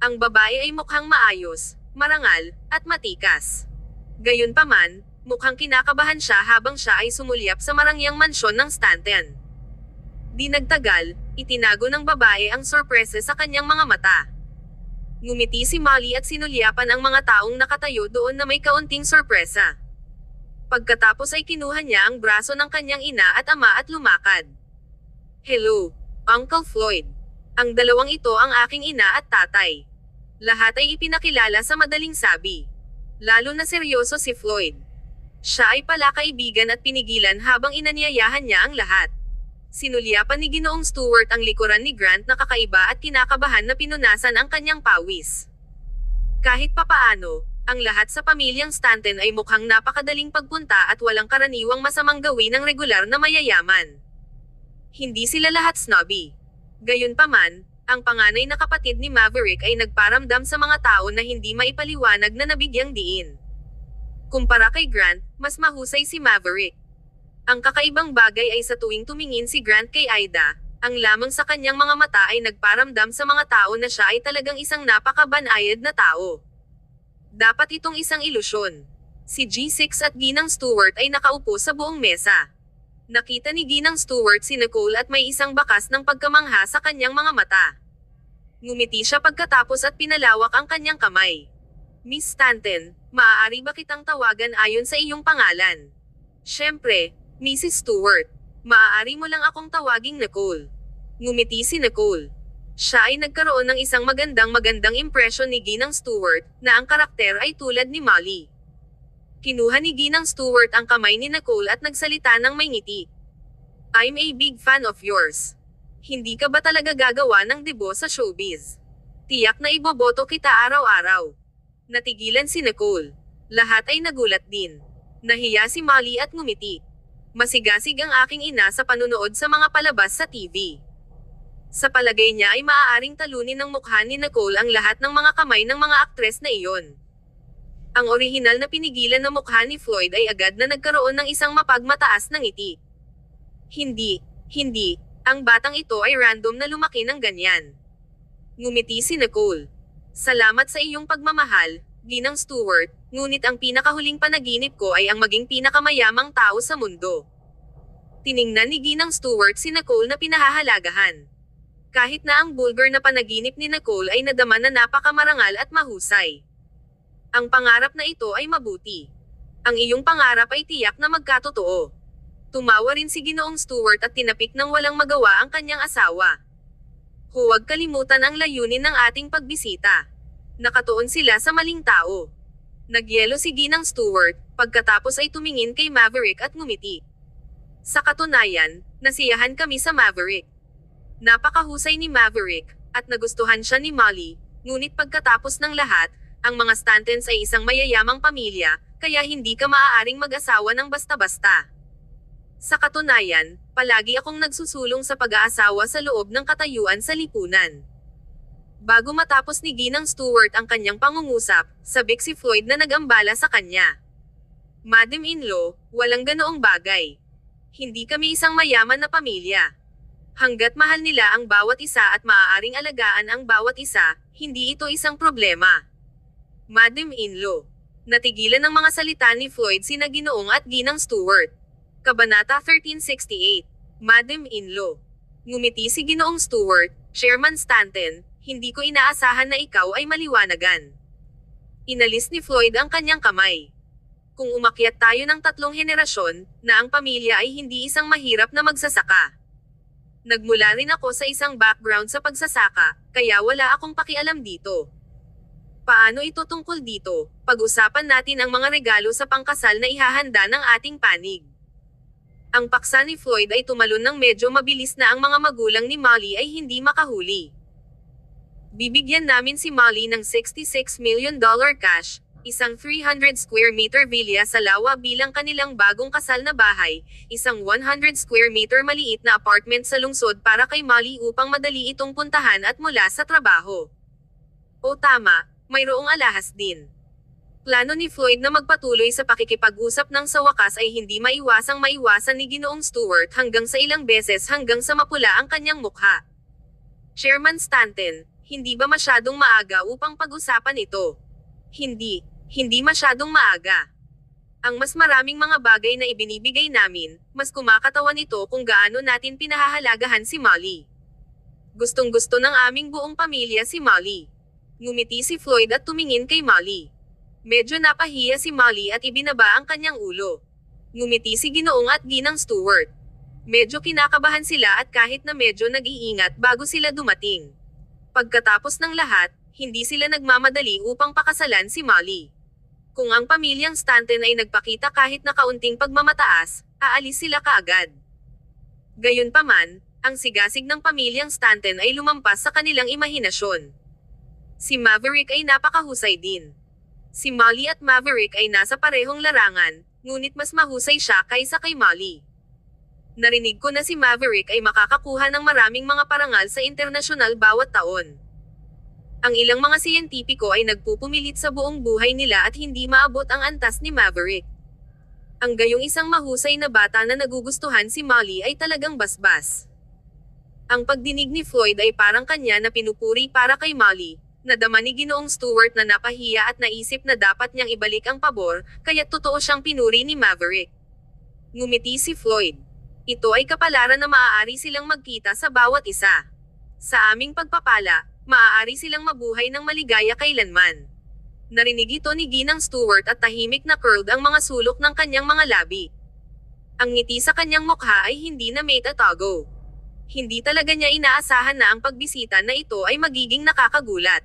Ang babae ay mukhang maayos, marangal, at matikas. Gayunpaman, mukhang kinakabahan siya habang siya ay sumulyap sa marangyang mansyon ng Stanton. Di nagtagal, itinago ng babae ang sorpresa sa kanyang mga mata. Ngumiti si Molly at sinulyapan ang mga taong nakatayo doon na may kaunting sorpresa. Pagkatapos ay kinuha niya ang braso ng kanyang ina at ama at lumakad. "Hello, Uncle Floyd. Ang dalawang ito ang aking ina at tatay." Lahat ay ipinakilala sa madaling sabi. Lalo na seryoso si Floyd. Siya ay pala kaibigan at pinigilan habang inanyayahan niya ang lahat. Sinulyapan ni Ginoong Stewart ang likuran ni Grant na kakaiba at kinakabahan na pinunasan ang kanyang pawis. Kahit papaano, ang lahat sa pamilyang Stanton ay mukhang napakadaling pagpunta at walang karaniwang masamang gawin ng regular na mayayaman. Hindi sila lahat snobby. Gayunpaman, ang panganay na kapatid ni Maverick ay nagparamdam sa mga tao na hindi maipaliwanag na nabigyang diin. Kumpara kay Grant, mas mahusay si Maverick. Ang kakaibang bagay ay sa tuwing tumingin si Grant kay Ida, ang lamang sa kanyang mga mata ay nagparamdam sa mga tao na siya ay talagang isang napakabanayad na tao. Dapat itong isang ilusyon. Si G6 at Ginang Stewart ay nakaupo sa buong mesa. Nakita ni Ginang Stewart si Nicole at may isang bakas ng pagkamangha sa kanyang mga mata. Ngumiti siya pagkatapos at pinalawak ang kanyang kamay. "Miss Stanton, maaari ba kitang tawagan ayon sa iyong pangalan?" "Siyempre, Mrs. Stewart. Maaari mo lang akong tawaging Nicole." Ngumiti si Nicole. Siya ay nagkaroon ng isang magandang impresyon ni Ginang Stewart, na ang karakter ay tulad ni Molly. Kinuha ni Ginang Stewart ang kamay ni Nicole at nagsalita ng may ngiti. "I'm a big fan of yours. Hindi ka ba talaga gagawa ng debo sa showbiz? Tiyak na iboboto kita araw-araw." Natigilan si Nicole. Lahat ay nagulat din. Nahiya si Molly at ngumiti. Masigasig ang aking ina sa panunood sa mga palabas sa TV. Sa palagay niya ay maaaring talunin ng mukha ni Nicole ang lahat ng mga kamay ng mga aktres na iyon. Ang orihinal na pinigilan na mukha ni Floyd ay agad na nagkaroon ng isang mapagmataas na ngiti. Hindi, ang batang ito ay random na lumaki ng ganyan." Ngumiti si Nicole. "Salamat sa iyong pagmamahal, Ginang Stewart, ngunit ang pinakahuling panaginip ko ay ang maging pinakamayamang tao sa mundo." Tiningnan ni Ginang Stewart si Nicole na pinahahalagahan. Kahit na ang bulgar na panaginip ni Nicole ay nadama na napakamarangal at mahusay. Ang pangarap na ito ay mabuti. Ang iyong pangarap ay tiyak na magkatotoo. Tumawa rin si Ginoong Stewart at tinapik ng walang magawa ang kanyang asawa. "Huwag kalimutan ang layunin ng ating pagbisita. Nakatuon sila sa maling tao." Nagyelo si Ginang Stewart, pagkatapos ay tumingin kay Maverick at ngumiti. Sa katunayan, nasiyahan kami sa Maverick. Napakahusay ni Maverick, at nagustuhan siya ni Molly, ngunit pagkatapos ng lahat, ang mga Stantons ay isang mayayamang pamilya, kaya hindi ka maaaring mag-asawa ng basta-basta. Sa katunayan, palagi akong nagsusulong sa pag-aasawa sa loob ng katayuan sa lipunan. Bago matapos ni Ginang Stewart ang kanyang pangungusap, sabik si Floyd na nag-ambala sa kanya. "Madam-in-law, walang ganoong bagay. Hindi kami isang mayaman na pamilya. Hanggat mahal nila ang bawat isa at maaaring alagaan ang bawat isa, hindi ito isang problema." Madam-in-law. Natigilan ng mga salita ni Floyd sina Ginoong at Ginang Stewart. Kabanata 1368. Madam-in-law. Ngumiti si Ginoong Stewart, "Chairman Stanton, hindi ko inaasahan na ikaw ay maliwanagan." Inalis ni Floyd ang kanyang kamay. "Kung umakyat tayo ng 3 henerasyon, na ang pamilya ay hindi isang mahirap na magsasaka. Nagmula rin ako sa isang background sa pagsasaka, kaya wala akong pakialam dito. Paano ito tungkol dito? Pag-usapan natin ang mga regalo sa pangkasal na ihahanda ng ating panig." Ang paksa ni Floyd ay tumalon ng medyo mabilis na ang mga magulang ni Molly ay hindi makahuli. Bibigyan namin si Molly ng $66 million cash, isang 300 square meter villa sa Lawa bilang kanilang bagong kasal na bahay, isang 100 square meter maliit na apartment sa lungsod para kay Molly upang madali itong puntahan at mula sa trabaho. O tama, mayroong alahas din. Plano ni Floyd na magpatuloy sa pakikipag-usap nang sa wakas ay hindi maiwasan ni Ginoong Stewart hanggang sa ilang beses hanggang sa mapula ang kanyang mukha. Chairman Stanton, hindi ba masyadong maaga upang pag-usapan ito? Hindi masyadong maaga. Ang mas maraming mga bagay na ibinibigay namin, mas kumakatawan ito kung gaano natin pinahahalagahan si Molly. Gustong-gusto ng aming buong pamilya si Molly. Ngumiti si Floyd at tumingin kay Molly. Medyo napahiya si Molly at ibinaba ang kanyang ulo. Ngumiti si Ginoong at Ginang Stewart. Medyo kinakabahan sila at kahit na medyo nag-iingat bago sila dumating. Pagkatapos ng lahat, hindi sila nagmamadali upang pakasalan si Molly. Kung ang pamilyang Stanton ay nagpakita kahit na kaunting pagmamataas, aalis sila kaagad. Gayunpaman, ang sigasig ng pamilyang Stanton ay lumampas sa kanilang imahinasyon. Si Maverick ay napakahusay din. Si Molly at Maverick ay nasa parehong larangan, ngunit mas mahusay siya kaysa kay Molly. Narinig ko na si Maverick ay makakakuha ng maraming mga parangal sa internasyonal bawat taon. Ang ilang mga siyentipiko ay nagpupumilit sa buong buhay nila at hindi maabot ang antas ni Maverick. Ang gayong isang mahusay na bata na nagugustuhan si Molly ay talagang basbas. Ang pagdinig ni Floyd ay parang kanya na pinupuri para kay Molly. Nadama ni Ginoong Stewart na napahiya at naisip na dapat niyang ibalik ang pabor, kaya totoo siyang pinuri ni Maverick. Ngumiti si Floyd. Ito ay kapalaran na maaari silang magkita sa bawat isa. Sa aming pagpapala, maaari silang mabuhay ng maligaya kailanman. Narinig ito ni Ginang Stewart at tahimik na curled ang mga sulok ng kanyang mga labi. Ang ngiti sa kanyang mukha ay hindi na may tatago. Hindi talaga niya inaasahan na ang pagbisita na ito ay magiging nakakagulat.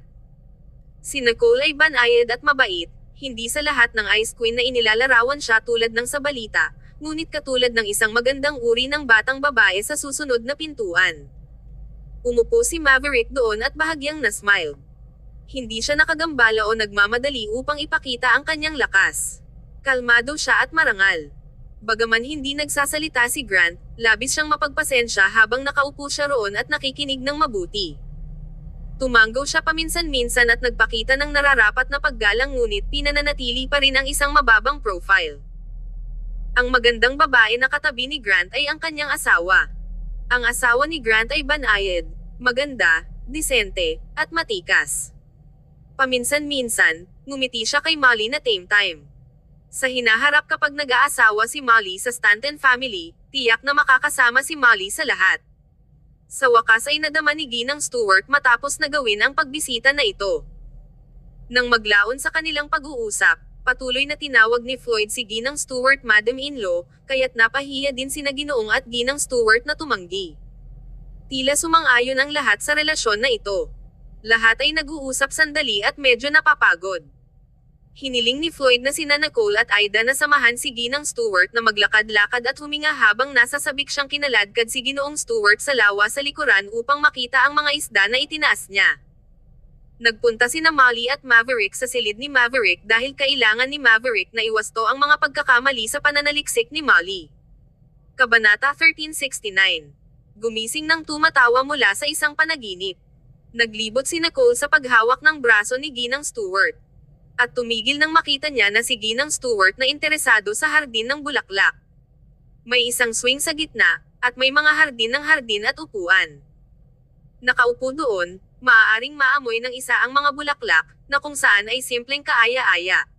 Si Nicole ay banayad at mabait, hindi sa lahat ng Ice Queen na inilalarawan siya tulad ng sa balita, ngunit katulad ng isang magandang uri ng batang babae sa susunod na pintuan. Umupo si Maverick doon at bahagyang na-smile. Hindi siya nakagambala o nagmamadali upang ipakita ang kanyang lakas. Kalmado siya at marangal. Bagaman hindi nagsasalita si Grant, labis siyang mapagpasensya habang nakaupo siya roon at nakikinig ng mabuti. Tumanggaw siya paminsan-minsan at nagpakita ng nararapat na paggalang ngunit pinananatili pa rin ang isang mababang profile. Ang magandang babae na katabi ni Grant ay ang kanyang asawa. Ang asawa ni Grant ay banayad, maganda, disente, at matikas. Paminsan-minsan, ngumiti siya kay Molly na time. Sa hinaharap kapag nag-aasawa si Molly sa Stanton family, tiyak na makakasama si Molly sa lahat. Sa wakas ay nadama ni Ginang Stewart matapos na gawin ang pagbisita na ito. Nang maglaon sa kanilang pag-uusap, patuloy na tinawag ni Floyd si Ginang Stewart Madam-in-law, kaya't napahiya din sina Ginoong at Ginang Stewart na tumanggi. Tila sumang-ayon ang lahat sa relasyon na ito. Lahat ay nag-uusap sandali at medyo napapagod. Hiniling ni Floyd na sina Nicole at Ida na samahan si Ginang Stewart na maglakad-lakad at huminga habang nasa sabik siyang kinaladkad si Ginoong Stewart sa lawa sa likuran upang makita ang mga isda na itinaas niya. Nagpunta sina Molly at Maverick sa silid ni Maverick dahil kailangan ni Maverick na iwasto ang mga pagkakamali sa pananaliksik ni Molly. Kabanata 1369. Gumising ng tumatawa mula sa isang panaginip. Naglibot si Nicole sa paghawak ng braso ni Ginang Stewart. At tumigil nang makita niya na si Ginang Stewart na interesado sa hardin ng bulaklak. May isang swing sa gitna, at may mga hardin at upuan. Nakaupo doon, maaaring maamoy ng isa ang mga bulaklak, na kung saan ay simpleng kaaya-aya.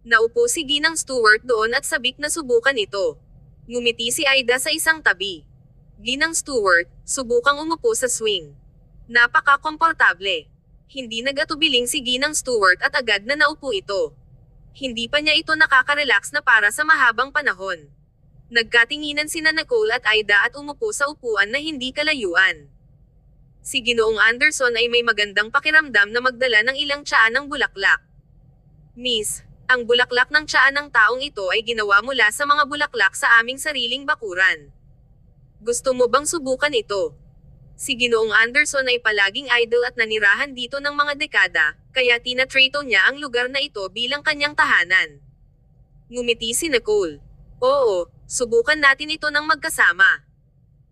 Naupo si Ginang Stewart doon at sabik na subukan ito. Ngumiti si Ida sa isang tabi. Ginang Stewart, subukang umupo sa swing. Napaka-komportable. Hindi nag-atubiling si Ginang Stewart at agad na naupo ito. Hindi pa niya ito nakaka-relax na para sa mahabang panahon. Nagkatinginan sina Nicole at Ida at umupo sa upuan na hindi kalayuan. Si Ginoong Anderson ay may magandang pakiramdam na magdala ng ilang tsaa ng bulaklak. Miss, Ang bulaklak ng tiyan ng taong ito ay ginawa mula sa mga bulaklak sa aming sariling bakuran. Gusto mo bang subukan ito? Si Ginoong Anderson ay palaging idol at nanirahan dito ng mga dekada, kaya tinatrato niya ang lugar na ito bilang kanyang tahanan. Ngumiti si Nicole. Oo, subukan natin ito ng magkasama.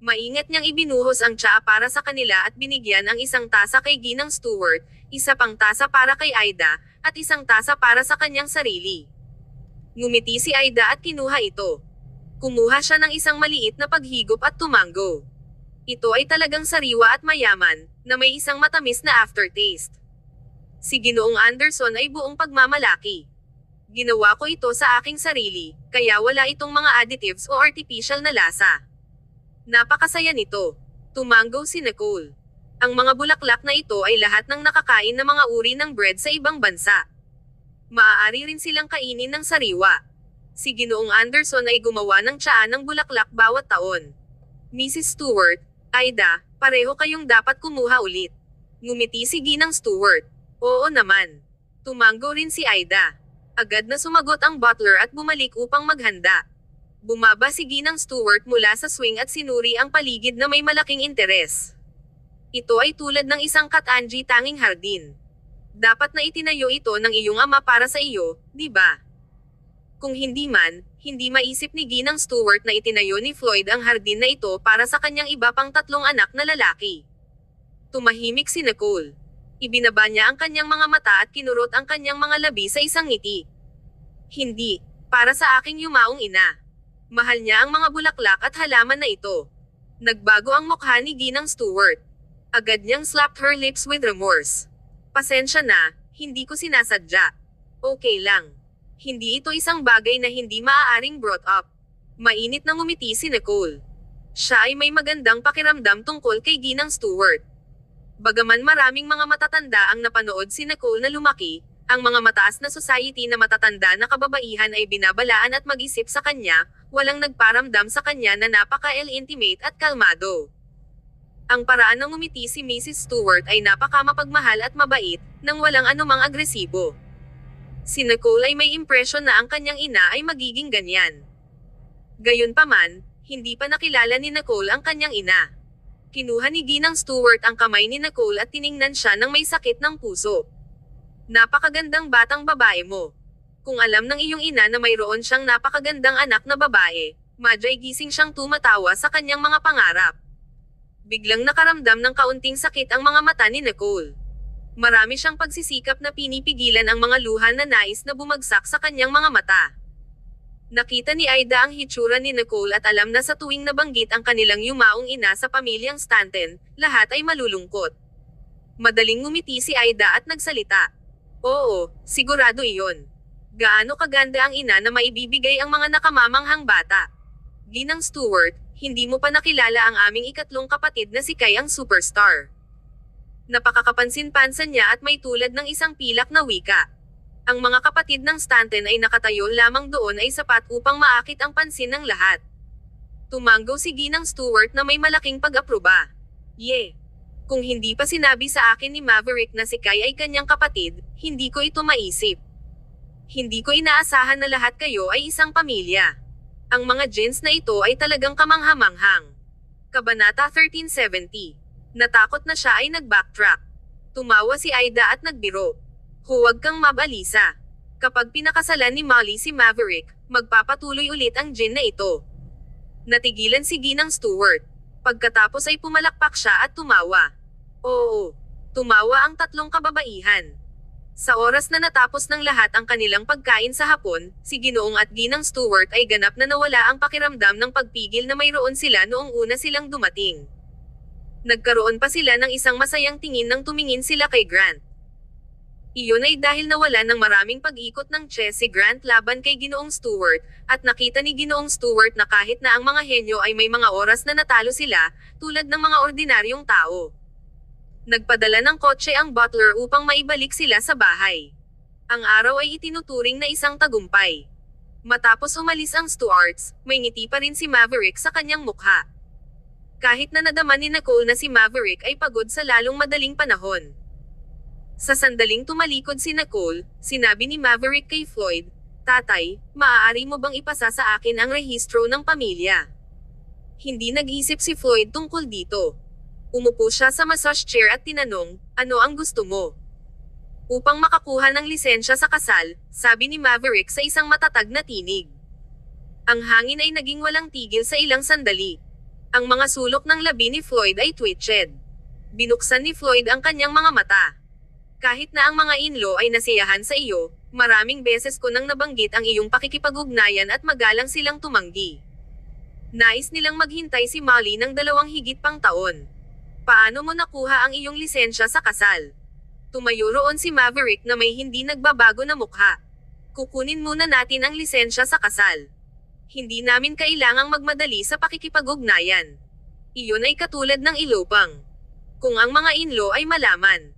Maingat niyang ibinuhos ang tsaa para sa kanila at binigyan ang isang tasa kay Ginang Stewart, isa pang tasa para kay Aida, at isang tasa para sa kanyang sarili. Ngumiti si Aida at kinuha ito. Kumuha siya ng isang maliit na paghigop at tumango. Ito ay talagang sariwa at mayaman, na may isang matamis na aftertaste. Si Ginoong Anderson ay buong pagmamalaki. Ginawa ko ito sa aking sarili, kaya wala itong mga additives o artificial na lasa. Napakasaya nito. Tumango si Nicole. Ang mga bulaklak na ito ay lahat ng nakakain na mga uri ng bread sa ibang bansa. Maaari rin silang kainin ng sariwa. Si Ginoong Anderson ay gumawa ng tsaa ng bulaklak bawat taon. Mrs. Stewart, Aida, pareho kayong dapat kumuha ulit. Ngumiti si Ginang Stewart. Oo naman. Tumango rin si Aida. Agad na sumagot ang butler at bumalik upang maghanda. Bumaba si Ginang Stewart mula sa swing at sinuri ang paligid na may malaking interes. Ito ay tulad ng isang Katanji tanging hardin. Dapat na itinayo ito ng iyong ama para sa iyo, di ba? Kung hindi man, hindi maisip ni Ginang Stewart na itinayo ni Floyd ang hardin na ito para sa kanyang iba pang 3 anak na lalaki. Tumahimik si Nicole. Ibinaba niya ang kanyang mga mata at kinurot ang kanyang mga labi sa isang ngiti. Hindi, para sa aking yumaong ina. Mahal niya ang mga bulaklak at halaman na ito. Nagbago ang mukha ni Ginang Stewart. Agad niyang slapped her lips with remorse. Pasensya na, hindi ko sinasadya. Okay lang. Hindi ito isang bagay na hindi maaaring brought up. Mainit na ngumiti si Nicole. Siya ay may magandang pakiramdam tungkol kay Ginang Stewart. Bagaman maraming mga matatanda ang napanood si Nicole na lumaki, ang mga mataas na society na matatanda na kababaihan ay binabalaan at mag-isip sa kanya, walang nagparamdam sa kanya na napaka-intimate at kalmado. Ang paraan ng ngumiti si Mrs. Stewart ay napakamapagmahal at mabait, nang walang anumang agresibo. Si Nicole ay may impresyon na ang kanyang ina ay magiging ganyan. Gayunpaman, hindi pa nakilala ni Nicole ang kanyang ina. Kinuha ni Ginang Stewart ang kamay ni Nicole at tiningnan siya ng may sakit ng puso. Napakagandang batang babae mo. Kung alam ng iyong ina na mayroon siyang napakagandang anak na babae, madya'y gising siyang tumatawa sa kanyang mga pangarap. Biglang nakaramdam ng kaunting sakit ang mga mata ni Nicole. Marami siyang pagsisikap na pinipigilan ang mga luha na nais na bumagsak sa kanyang mga mata. Nakita ni Aida ang hitsura ni Nicole at alam na sa tuwing nabanggit ang kanilang yumaong ina sa pamilyang Stanton, lahat ay malulungkot. Madaling ngumiti si Aida at nagsalita. Oo, sigurado iyon. Gaano kaganda ang ina na maibibigay ang mga nakamamanghang bata. Ginang Stewart, hindi mo pa nakilala ang aming ikatlong kapatid na si Kai ang superstar. Napakakapansin-pansin niya at may tulad ng isang pilak na wika. Ang mga kapatid ng Stanton ay nakatayo lamang doon ay sapat upang maakit ang pansin ng lahat. Tumango si Ginang Stewart na may malaking pag-aproba. Kung hindi pa sinabi sa akin ni Maverick na si Kai ay kanyang kapatid, hindi ko ito maisip. Hindi ko inaasahan na lahat kayo ay isang pamilya. Ang mga genes na ito ay talagang kamangha-manghang. Kabanata 1370. Natakot na siya ay nag-backtrack. Tumawa si Aida at nagbiro. Huwag kang mabalisa. Kapag pinakasalan ni Molly si Maverick, magpapatuloy ulit ang gene na ito. Natigilan si Ginang Stewart. Pagkatapos ay pumalakpak siya at tumawa. Oo. Tumawa ang 3 kababaihan. Sa oras na natapos ng lahat ang kanilang pagkain sa hapon, si Ginoong at Ginang Stewart ay ganap na nawala ang pakiramdam ng pagpigil na mayroon sila noong una silang dumating. Nagkaroon pa sila ng isang masayang tingin nang tumingin sila kay Grant. Iyon ay dahil nawala ng maraming pag-ikot ng chess si Grant laban kay Ginoong Stewart, at nakita ni Ginoong Stewart na kahit na ang mga henyo ay may mga oras na natalo sila, tulad ng mga ordinaryong tao. Nagpadala ng kotse ang butler upang maibalik sila sa bahay. Ang araw ay itinuturing na isang tagumpay. Matapos umalis ang Stewarts, may ngiti pa rin si Maverick sa kanyang mukha. Kahit na nadama ni Nicole na si Maverick ay pagod sa lalong madaling panahon. Sa sandaling tumalikod si Nicole, sinabi ni Maverick kay Floyd, "Tatay, maaari mo bang ipasa sa akin ang rehistro ng pamilya?" Hindi nag-isip si Floyd tungkol dito. Umupo siya sa massage chair at tinanong, "Ano ang gusto mo?" Upang makakuha ng lisensya sa kasal, sabi ni Maverick sa isang matatag na tinig. Ang hangin ay naging walang tigil sa ilang sandali. Ang mga sulok ng labi ni Floyd ay twitched. Binuksan ni Floyd ang kanyang mga mata. "Kahit na ang mga in-law ay nasiyahan sa iyo, maraming beses ko nang nabanggit ang iyong pakikipag-ugnayan at magalang silang tumanggi. Nais nilang maghintay si Molly ng 2 higit pang taon. Paano mo nakuha ang iyong lisensya sa kasal?" Tumayo roon si Maverick na may hindi nagbabago na mukha. "Kukunin muna natin ang lisensya sa kasal. Hindi namin kailangang magmadali sa pakikipag-ugnayan. Iyon ay katulad ng ilopang. Kung ang mga in-law ay malaman."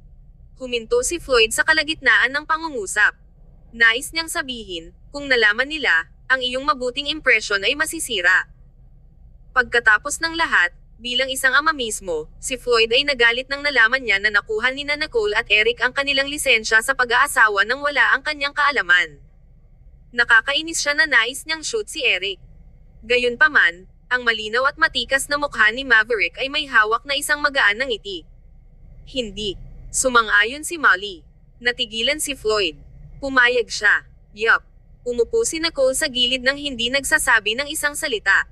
Huminto si Floyd sa kalagitnaan ng pangungusap. Nais niyang sabihin, kung nalaman nila, ang iyong mabuting impresyon ay masisira. Pagkatapos ng lahat, bilang isang ama mismo, si Floyd ay nagalit nang nalaman niya na nakuha ni Nicole at Eric ang kanilang lisensya sa pag-aasawa nang wala ang kanyang kaalaman. Nakakainis siya na nais niyang shoot si Eric. Gayunpaman, ang malinaw at matikas na mukha ni Maverick ay may hawak na isang magaan na ngiti. "Hindi." Sumang-ayon si Molly. Natigilan si Floyd. Pumayag siya. Yup. Umupo si Nicole sa gilid nang hindi nagsasabi ng isang salita.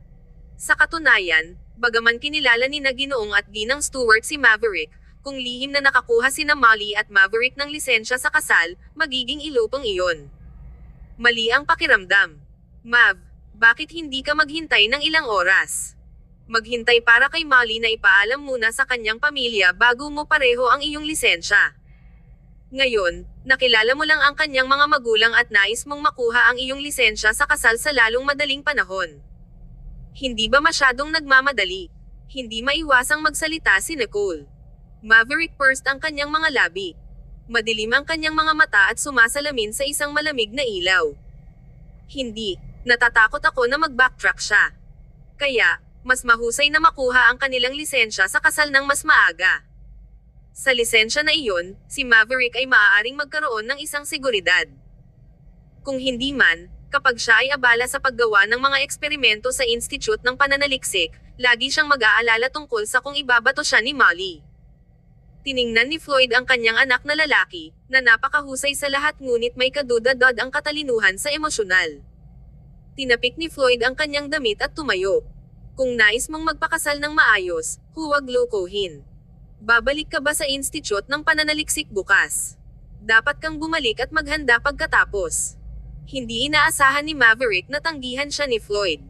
Sa katunayan, bagaman kinilala ni Ginoong at Ginang Stewart si Maverick, kung lihim na nakakuha sina Molly at Maverick ng lisensya sa kasal, magiging ilopang iyon. Mali ang pakiramdam. "Mav, bakit hindi ka maghintay ng ilang oras? Maghintay para kay Molly na ipaalam muna sa kanyang pamilya bago mo pareho ang iyong lisensya. Ngayon, nakilala mo lang ang kanyang mga magulang at nais mong makuha ang iyong lisensya sa kasal sa lalong madaling panahon. Hindi ba masyadong nagmamadali?" Hindi maiwasang magsalita si Nicole. Maverick pursed ang kanyang mga labi. Madilim ang kanyang mga mata at sumasalamin sa isang malamig na ilaw. "Hindi, natatakot ako na mag-backtrack siya. Kaya, mas mahusay na makuha ang kanilang lisensya sa kasal ng mas maaga. Sa lisensya na iyon, si Maverick ay maaaring magkaroon ng isang seguridad. Kung hindi man, kapag siya ay abala sa paggawa ng mga eksperimento sa Institute ng Pananaliksik, lagi siyang mag-aalala tungkol sa kung ibabato siya ni Molly." Tiningnan ni Floyd ang kanyang anak na lalaki, na napakahusay sa lahat ngunit may kadudad-dad ang katalinuhan sa emosyonal. Tinapik ni Floyd ang kanyang damit at tumayo. "Kung nais mong magpakasal ng maayos, huwag lokohin. Babalik ka ba sa Institute ng Pananaliksik bukas? Dapat kang bumalik at maghanda pagkatapos." Hindi inaasahan ni Maverick na tanggihan siya ni Floyd.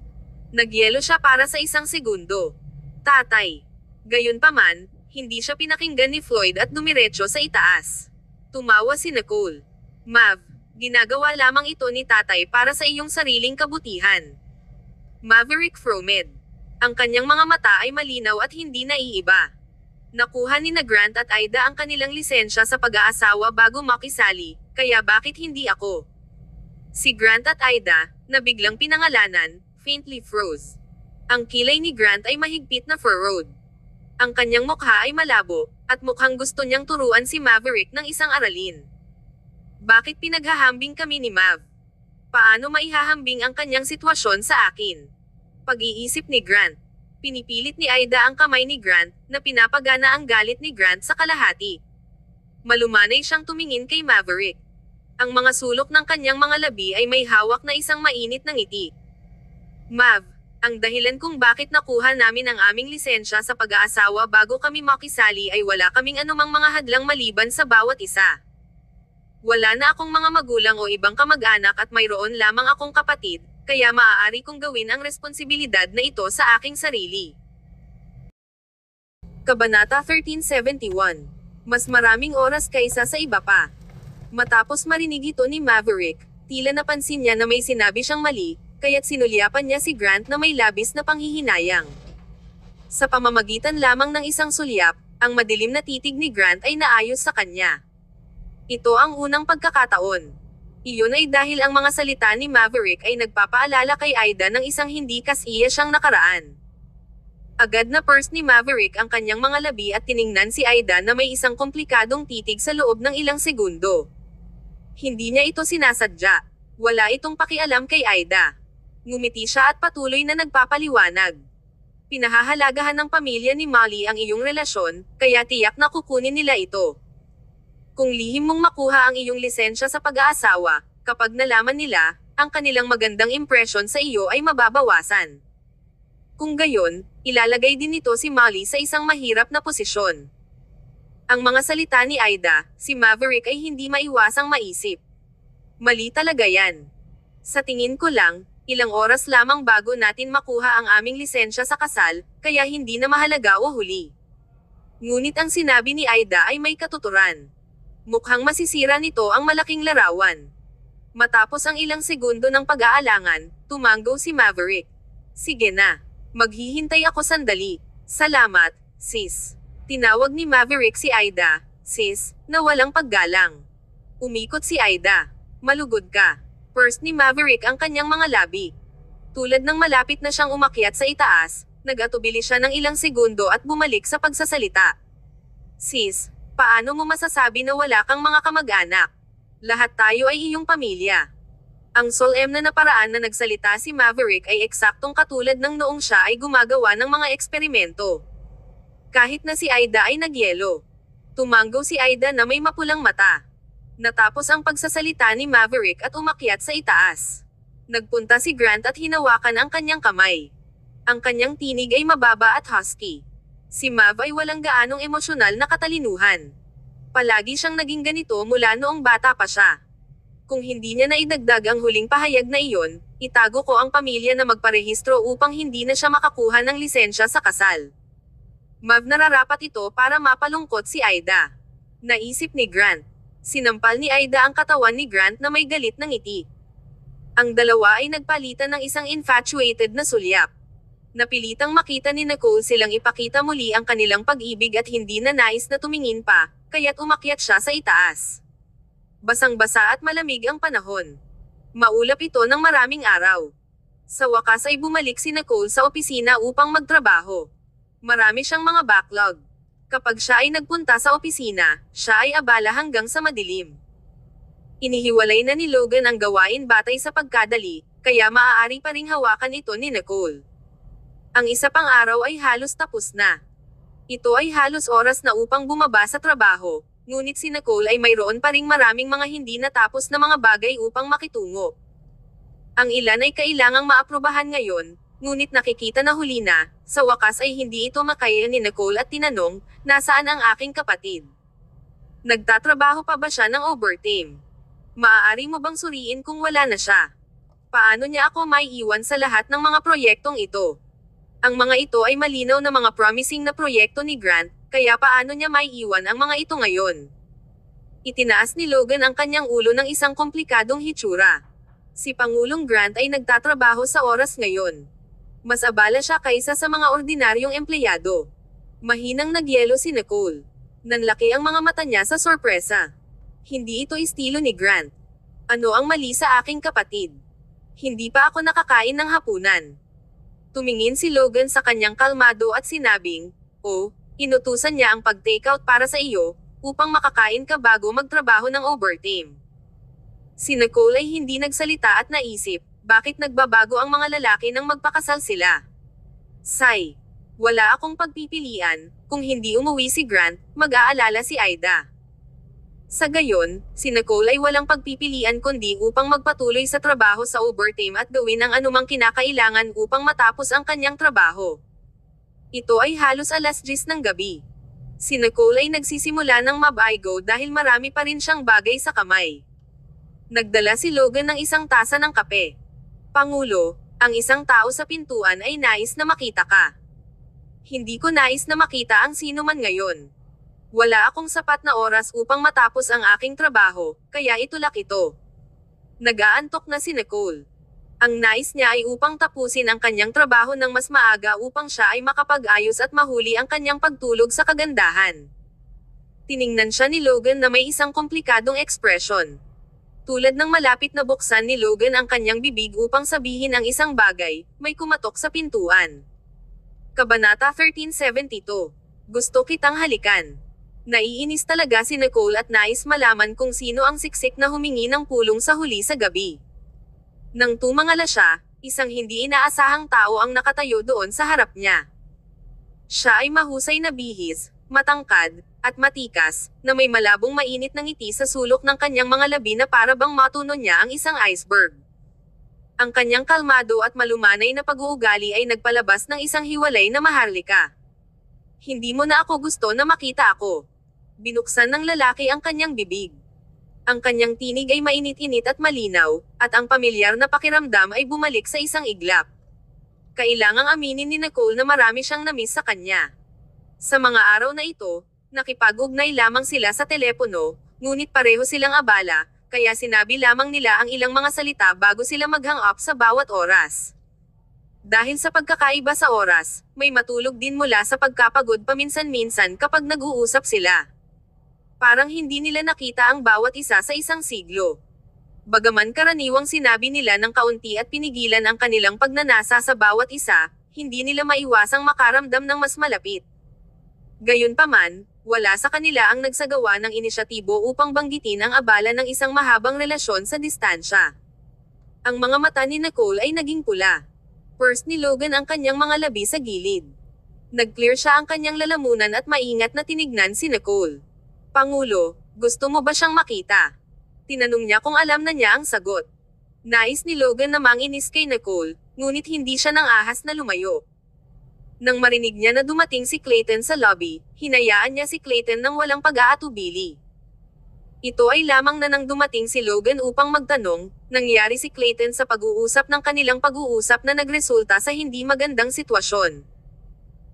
Nagyelo siya para sa isang segundo. "Tatay." Gayunpaman, hindi siya pinakinggan ni Floyd at dumiretso sa itaas. Tumawa si Nicole. "Mav, ginagawa lamang ito ni tatay para sa iyong sariling kabutihan." Maverick frowned. Ang kanyang mga mata ay malinaw at hindi naiiba. Nakuha ni Grant at Ida ang kanilang lisensya sa pag-aasawa bago makisali, kaya bakit hindi ako? Si Grant at Ida, na biglang pinangalanan, faintly froze. Ang kilay ni Grant ay mahigpit na furrowed. Ang kanyang mukha ay malabo, at mukhang gusto niyang turuan si Maverick ng isang aralin. "Bakit pinaghahambing kami ni Mav? Paano maihahambing ang kanyang sitwasyon sa akin?" Pag-iisip ni Grant. Pinipilit ni Ida ang kamay ni Grant, na pinapagana ang galit ni Grant sa kalahati. Malumanay siyang tumingin kay Maverick. Ang mga sulok ng kanyang mga labi ay may hawak na isang mainit na ngiti. "Mav, ang dahilan kung bakit nakuha namin ang aming lisensya sa pag-aasawa bago kami makisali ay wala kaming anumang mga hadlang maliban sa bawat isa. Wala na akong mga magulang o ibang kamag-anak at mayroon lamang akong kapatid, kaya maaari kong gawin ang responsibilidad na ito sa aking sarili." Kabanata 1371. Mas maraming oras kaysa sa iba pa. Matapos marinig ito ni Maverick, tila napansin niya na may sinabi siyang mali, kaya't sinulyapan niya si Grant na may labis na panghihinayang. Sa pamamagitan lamang ng isang sulyap, ang madilim na titig ni Grant ay naayos sa kanya. Ito ang unang pagkakataon. Iyon ay dahil ang mga salita ni Maverick ay nagpapaalala kay Ida ng isang hindi kasiya siyang nakaraan. Agad na purse ni Maverick ang kanyang mga labi at tiningnan si Aida na may isang komplikadong titig sa loob ng ilang segundo. Hindi niya ito sinasadya. Wala itong pakialam kay Aida. Ngumiti siya at patuloy na nagpapaliwanag. Pinahahalagahan ng pamilya ni Molly ang iyong relasyon, kaya tiyak na kukunin nila ito. Kung lihim mong makuha ang iyong lisensya sa pag-aasawa, kapag nalaman nila, ang kanilang magandang impresyon sa iyo ay mababawasan. Kung gayon, ilalagay din nito si Molly sa isang mahirap na posisyon. Ang mga salita ni Aida, si Maverick ay hindi maiwasang maisip. Mali talaga yan. Sa tingin ko lang, ilang oras lamang bago natin makuha ang aming lisensya sa kasal, kaya hindi na mahalaga o huli. Ngunit ang sinabi ni Aida ay may katuturan. Mukhang masisira nito ang malaking larawan. Matapos ang ilang segundo ng pag-aalangan, tumango si Maverick. Sige na. Maghihintay ako sandali. Salamat, sis. Tinawag ni Maverick si Aida, sis, na walang paggalang. Umikot si Aida. Malugod ka. First ni Maverick ang kanyang mga labi. Tulad ng malapit na siyang umakyat sa itaas, nag-atubili siya ng ilang segundo at bumalik sa pagsasalita. Sis, paano mo masasabi na wala kang mga kamag-anak? Lahat tayo ay iyong pamilya. Ang solemne na paraan na nagsalita si Maverick ay eksaktong katulad ng noong siya ay gumagawa ng mga eksperimento. Kahit na si Aida ay nagyelo. Tumango si Aida na may mapulang mata. Natapos ang pagsasalita ni Maverick at umakyat sa itaas. Nagpunta si Grant at hinawakan ang kanyang kamay. Ang kanyang tinig ay mababa at husky. Si Mav ay walang gaanong emosyonal na katalinuhan. Palagi siyang naging ganito mula noong bata pa siya. Kung hindi niya naidagdag ang huling pahayag na iyon, itago ko ang pamilya na magparehistro upang hindi na siya makakuha ng lisensya sa kasal. Mav, nararapat ito para mapalungkot si Aida. Naisip ni Grant. Sinampal ni Aida ang katawan ni Grant na may galit na ngiti. Ang dalawa ay nagpalitan ng isang infatuated na sulyap. Napilitang makita ni Nicole silang ipakita muli ang kanilang pag-ibig at hindi na nais na tumingin pa, kaya't umakyat siya sa itaas. Basang-basa at malamig ang panahon. Maulap ito ng maraming araw. Sa wakas ay bumalik si Nicole sa opisina upang magtrabaho. Marami siyang mga backlog. Kapag siya ay nagpunta sa opisina, siya ay abala hanggang sa madilim. Inihiwalay na ni Logan ang gawain batay sa pagkadali, kaya maaari pa ring hawakan ito ni Nicole. Ang isa pang araw ay halos tapos na. Ito ay halos oras na upang bumaba sa trabaho, ngunit si Nicole ay mayroon pa ring maraming mga hindi natapos na mga bagay upang makitungo. Ang ilan ay kailangang maaprubahan ngayon, ngunit nakikita na huli na, sa wakas ay hindi ito makaya ni Nicole at tinanong, nasaan ang aking kapatid? Nagtatrabaho pa ba siya ng overtime? Maaari mo bang suriin kung wala na siya? Paano niya ako maiiwan sa lahat ng mga proyektong ito? Ang mga ito ay malinaw na mga promising na proyekto ni Grant, kaya paano niya maiiwan ang mga ito ngayon? Itinaas ni Logan ang kanyang ulo ng isang komplikadong hitsura. Si Pangulong Grant ay nagtatrabaho sa oras ngayon. Mas abala siya kaysa sa mga ordinaryong empleyado. Mahinang nagyelo si Nicole. Nanlaki ang mga mata niya sa sorpresa. Hindi ito estilo ni Grant. Ano ang mali sa aking kapatid? Hindi pa ako nakakain ng hapunan. Tumingin si Logan sa kanyang kalmado at sinabing, "Oh, inutusan niya ang pag-takeout para sa iyo, upang makakain ka bago magtrabaho ng overtime." Si Nicole ay hindi nagsalita at naisip, bakit nagbabago ang mga lalaki nang magpakasal sila? Say, wala akong pagpipilian, kung hindi umuwi si Grant, mag-aalala si Aida. Sa gayon, si Nicole ay walang pagpipilian kundi upang magpatuloy sa trabaho sa overtime at gawin ang anumang kinakailangan upang matapos ang kanyang trabaho. Ito ay halos alas 10 ng gabi. Si Nicole ay nagsisimula ng mabaigo dahil marami pa rin siyang bagay sa kamay. Nagdala si Logan ng isang tasa ng kape. Pangulo, ang isang tao sa pintuan ay nais na makita ka. Hindi ko nais na makita ang sino man ngayon. Wala akong sapat na oras upang matapos ang aking trabaho, kaya itulak ito. Nag-aantok na si Nicole. Ang nais niya ay upang tapusin ang kanyang trabaho ng mas maaga upang siya ay makapag-ayos at mahuli ang kanyang pagtulog sa kagandahan. Tiningnan siya ni Logan na may isang komplikadong ekspresyon. Tulad ng malapit na buksan ni Logan ang kanyang bibig upang sabihin ang isang bagay, may kumatok sa pintuan. Kabanata 1372. Gusto kitang halikan. Naiinis talaga si Nicole at nais malaman kung sino ang siksik na humingi ng pulong sa huli sa gabi. Nang tumangala siya, isang hindi inaasahang tao ang nakatayo doon sa harap niya. Siya ay mahusay na bihis, matangkad, at matikas, na may malabong mainit na ngiti sa sulok ng kanyang mga labi na para bang matuno niya ang isang iceberg. Ang kanyang kalmado at malumanay na pag-uugali ay nagpalabas ng isang hiwalay na maharlika. Hindi mo na ako gusto na makita ako. Binuksan ng lalaki ang kanyang bibig. Ang kanyang tinig ay mainit-init at malinaw, at ang pamilyar na pakiramdam ay bumalik sa isang iglap. Kailangang aminin ni Nicole na marami siyang namiss sa kanya. Sa mga araw na ito, nakipag-ugnay lamang sila sa telepono, ngunit pareho silang abala, kaya sinabi lamang nila ang ilang mga salita bago sila mag-hang up sa bawat oras. Dahil sa pagkakaiba sa oras, may matulog din mula sa pagkapagod paminsan-minsan kapag nag-uusap sila. Parang hindi nila nakita ang bawat isa sa isang siglo. Bagaman karaniwang sinabi nila ng kaunti at pinigilan ang kanilang pagnanasa sa bawat isa, hindi nila maiwasang makaramdam ng mas malapit. Gayunpaman, wala sa kanila ang nagsagawa ng inisyatibo upang banggitin ang abala ng isang mahabang relasyon sa distansya. Ang mga mata ni Nicole ay naging pula. First ni Logan ang kanyang mga labi sa gilid. Nag-clear siya ang kanyang lalamunan at maingat na tinignan si Nicole. Pangulo, gusto mo ba siyang makita? Tinanong niya kung alam na niya ang sagot. Nais ni Logan na manginis kay Nicole, ngunit hindi siya nang ahas na lumayo. Nang marinig niya na dumating si Clayton sa lobby, hinayaan niya si Clayton nang walang pag-aatubili. Ito ay lamang na nang dumating si Logan upang magtanong, nangyari si Clayton sa pag-uusap ng kanilang pag-uusap na nagresulta sa hindi magandang sitwasyon.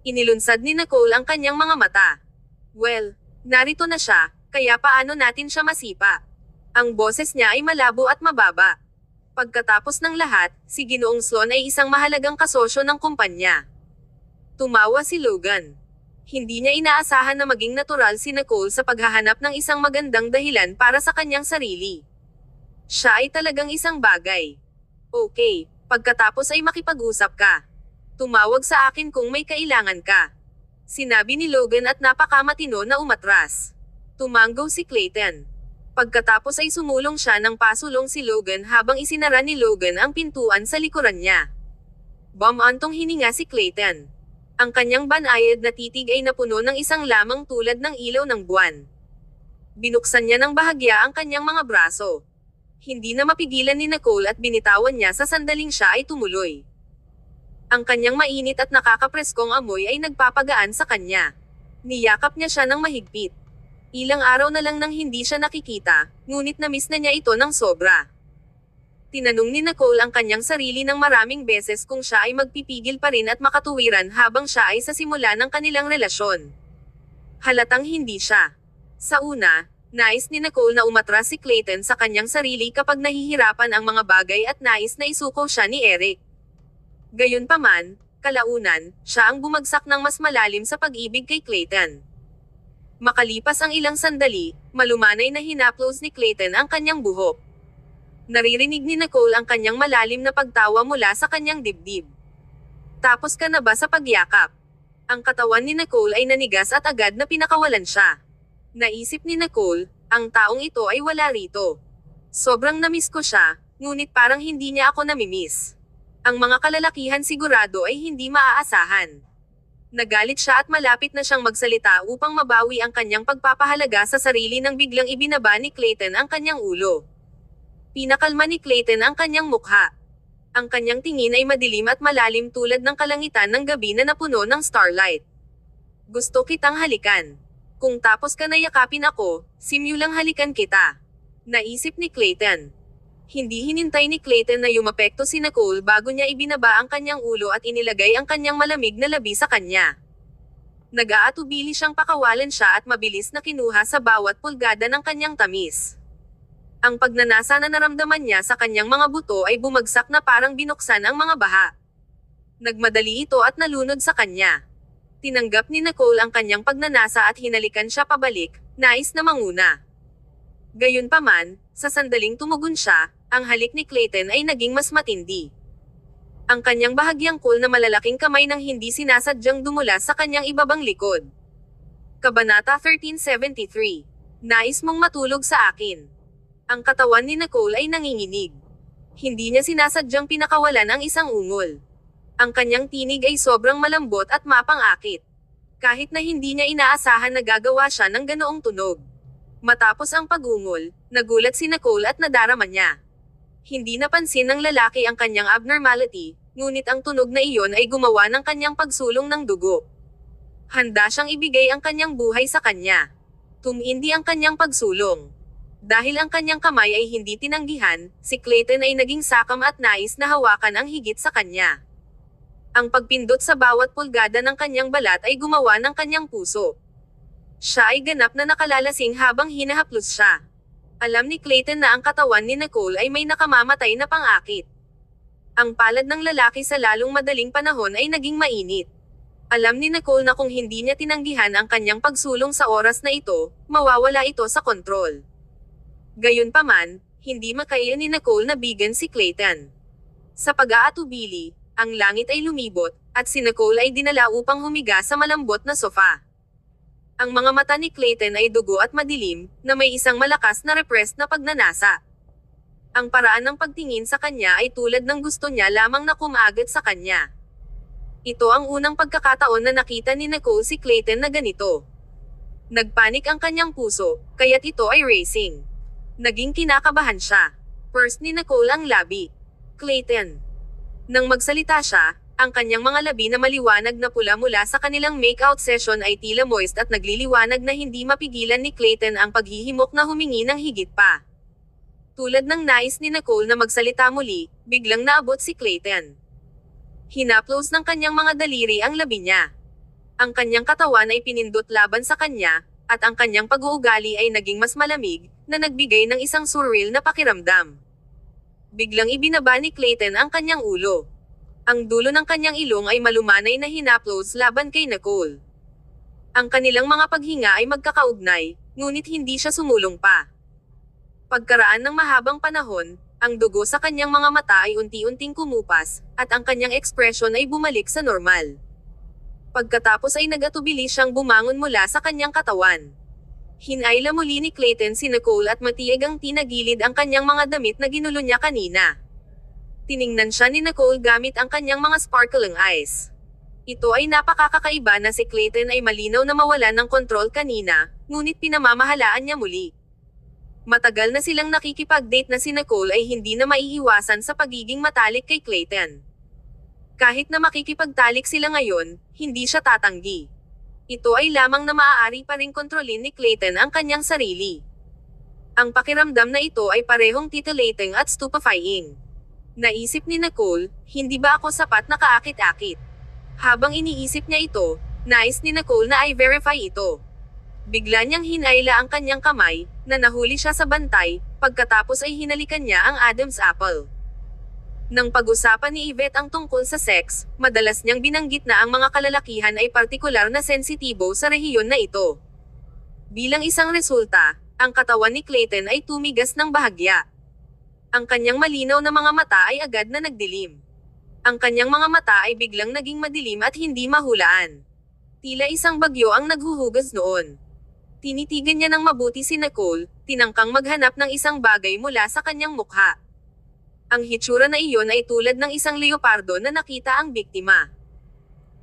Inilunsad ni Nicole ang kanyang mga mata. Well, narito na siya, kaya paano natin siya masipa? Ang boses niya ay malabo at mababa. Pagkatapos ng lahat, si Ginoong Sloan ay isang mahalagang kasosyo ng kumpanya. Tumawa si Logan. Hindi niya inaasahan na maging natural si Nicole sa paghahanap ng isang magandang dahilan para sa kanyang sarili. Siya ay talagang isang bagay. Okay, pagkatapos ay makipag-usap ka. Tumawag sa akin kung may kailangan ka. Sinabi ni Logan at napakamatino na umatras. Tumanggo si Clayton. Pagkatapos ay sumulong siya ng pasulong si Logan habang isinara ni Logan ang pintuan sa likuran niya. Bumantong hininga si Clayton. Ang kanyang banayad na titig ay napuno ng isang lamang tulad ng ilaw ng buwan. Binuksan niya ng bahagya ang kanyang mga braso. Hindi na mapigilan ni Nicole at binitawan niya sa sandaling siya ay tumuloy. Ang kanyang mainit at nakakapreskong amoy ay nagpapagaan sa kanya. Niyakap niya siya ng mahigpit. Ilang araw na lang nang hindi siya nakikita, ngunit na-miss na niya ito ng sobra. Tinanong ni Nicole ang kanyang sarili ng maraming beses kung siya ay magpipigil pa rin at makatuwiran habang siya ay sa simula ng kanilang relasyon. Halatang hindi siya. Sa una, nais ni Nicole na umatras si Clayton sa kanyang sarili kapag nahihirapan ang mga bagay at nais na isuko siya ni Eric. Gayunpaman, kalaunan, siya ang bumagsak ng mas malalim sa pag-ibig kay Clayton. Makalipas ang ilang sandali, malumanay na hinaplos ni Clayton ang kanyang buhok. Naririnig ni Nicole ang kanyang malalim na pagtawa mula sa kanyang dibdib. Tapos ka na ba sa pagyakap? Ang katawan ni Nicole ay nanigas at agad na pinakawalan siya. Naisip ni Nicole, ang taong ito ay wala rito. Sobrang namiss ko siya, ngunit parang hindi niya ako namimiss. Ang mga kalalakihan sigurado ay hindi maaasahan. Nagalit siya at malapit na siyang magsalita upang mabawi ang kanyang pagpapahalaga sa sarili nang biglang ibinaba ni Clayton ang kanyang ulo. Pinakalma ni Clayton ang kanyang mukha. Ang kanyang tingin ay madilim at malalim tulad ng kalangitan ng gabi na napuno ng starlight. Gusto kitang halikan. Kung tapos ka na yakapin ako, simulang halikan kita. Naisip ni Clayton. Hindi hinintay ni Clayton na yumapekto si Nicole bago niya ibinaba ang kanyang ulo at inilagay ang kanyang malamig na labi sa kanya. Nag-aatubili siyang pakawalan siya at mabilis na kinuha sa bawat pulgada ng kanyang tamis. Ang pagnanasa na naramdaman niya sa kanyang mga buto ay bumagsak na parang binuksan ang mga baha. Nagmadali ito at nalunod sa kanya. Tinanggap ni Nicole ang kanyang pagnanasa at hinalikan siya pabalik, nais na manguna. Gayunpaman, sa sandaling tumugon siya, ang halik ni Clayton ay naging mas matindi. Ang kanyang bahagyang cool na malalaking kamay nang hindi sinasadyang dumula sa kanyang ibabang likod. Kabanata 1373. Nais mong matulog sa akin. Ang katawan ni Nicole ay nanginginig. Hindi niya sinasadyang pinakawalan ang isang ungol. Ang kanyang tinig ay sobrang malambot at mapang-akit. Kahit na hindi niya inaasahan na gagawa siya ng ganoong tunog. Matapos ang pag-ungol, nagulat si Nicole at nadarama niya. Hindi napansin ng lalaki ang kanyang abnormality, ngunit ang tunog na iyon ay gumawa ng kanyang pagsulong ng dugo. Handa siyang ibigay ang kanyang buhay sa kanya. Tumindi ang kanyang pagsulong. Dahil ang kanyang kamay ay hindi tinanggihan, si Clayton ay naging sakam at nais na hawakan ang higit sa kanya. Ang pagpindot sa bawat pulgada ng kanyang balat ay gumawa ng kanyang puso. Siya ay ganap na nakalalasing habang hinahaplos siya. Alam ni Clayton na ang katawan ni Nicole ay may nakamamatay na pang-akit. Ang palad ng lalaki sa lalong madaling panahon ay naging mainit. Alam ni Nicole na kung hindi niya tinanggihan ang kanyang pagsulong sa oras na ito, mawawala ito sa kontrol. Gayunpaman, hindi makaya ni Nicole na bigyan si Clayton. Sa pag-aatubili, ang langit ay lumibot, at si Nicole ay dinala upang humiga sa malambot na sofa. Ang mga mata ni Clayton ay dugo at madilim, na may isang malakas na repressed na pagnanasa. Ang paraan ng pagtingin sa kanya ay tulad ng gusto niya lamang na kumagat sa kanya. Ito ang unang pagkakataon na nakita ni Nicole si Clayton na ganito. Nagpanik ang kanyang puso, kaya't ito ay racing. Naging kinakabahan siya. First ni Nicole ang labi. Clayton. Nang magsalita siya, ang kanyang mga labi na maliwanag na pula mula sa kanilang make-out session ay tila moist at nagliliwanag na hindi mapigilan ni Clayton ang paghihimok na humingi ng higit pa. Tulad ng nais ni Nicole na magsalita muli, biglang naabot si Clayton. Hinaplos ng kanyang mga daliri ang labi niya. Ang kanyang katawan ay pinindot laban sa kanya, at ang kanyang pag-uugali ay naging mas malamig, na nagbigay ng isang surreal na pakiramdam. Biglang ibinaba ni Clayton ang kanyang ulo. Ang dulo ng kanyang ilong ay malumanay na hinaplos laban kay Nicole. Ang kanilang mga paghinga ay magkakaugnay, ngunit hindi siya sumulong pa. Pagkaraan ng mahabang panahon, ang dugo sa kanyang mga mata ay unti-unting kumupas, at ang kanyang ekspresyon ay bumalik sa normal. Pagkatapos ay nagatubili siyang bumangon mula sa kanyang katawan. Hinayla muli ni Clayton si Nicole at matiyagang tinagilid ang kanyang mga damit na ginulo niya kanina. Tiningnan siya ni Nicole gamit ang kanyang mga sparkling eyes. Ito ay napakakakaiba na si Clayton ay malinaw na mawalan ng kontrol kanina, ngunit pinamamahalaan niya muli. Matagal na silang nakikipag-date na si Nicole ay hindi na maiiwasan sa pagiging matalik kay Clayton. Kahit na makikipagtalik sila ngayon, hindi siya tatanggi. Ito ay lamang na maaari pa ring kontrolin ni Clayton ang kanyang sarili. Ang pakiramdam na ito ay parehong titillating at stupefying. Naisip ni Nicole, hindi ba ako sapat na kaakit-akit? Habang iniisip niya ito, nais ni Nicole na i-verify ito. Bigla niyang hinayla ang kanyang kamay, na nahuli siya sa bantay, pagkatapos ay hinalikan niya ang Adam's apple. Nang pag-usapan ni Yvette ang tungkol sa sex, madalas niyang binanggit na ang mga kalalakihan ay partikular na sensitibo sa rehiyon na ito. Bilang isang resulta, ang katawan ni Clayton ay tumigas ng bahagya. Ang kanyang malinaw na mga mata ay agad na nagdilim. Ang kanyang mga mata ay biglang naging madilim at hindi mahulaan. Tila isang bagyo ang naghuhugas noon. Tinitigan niya ng mabuti si Nicole, tinangkang maghanap ng isang bagay mula sa kanyang mukha. Ang hitsura na iyon ay tulad ng isang leopardo na nakita ang biktima.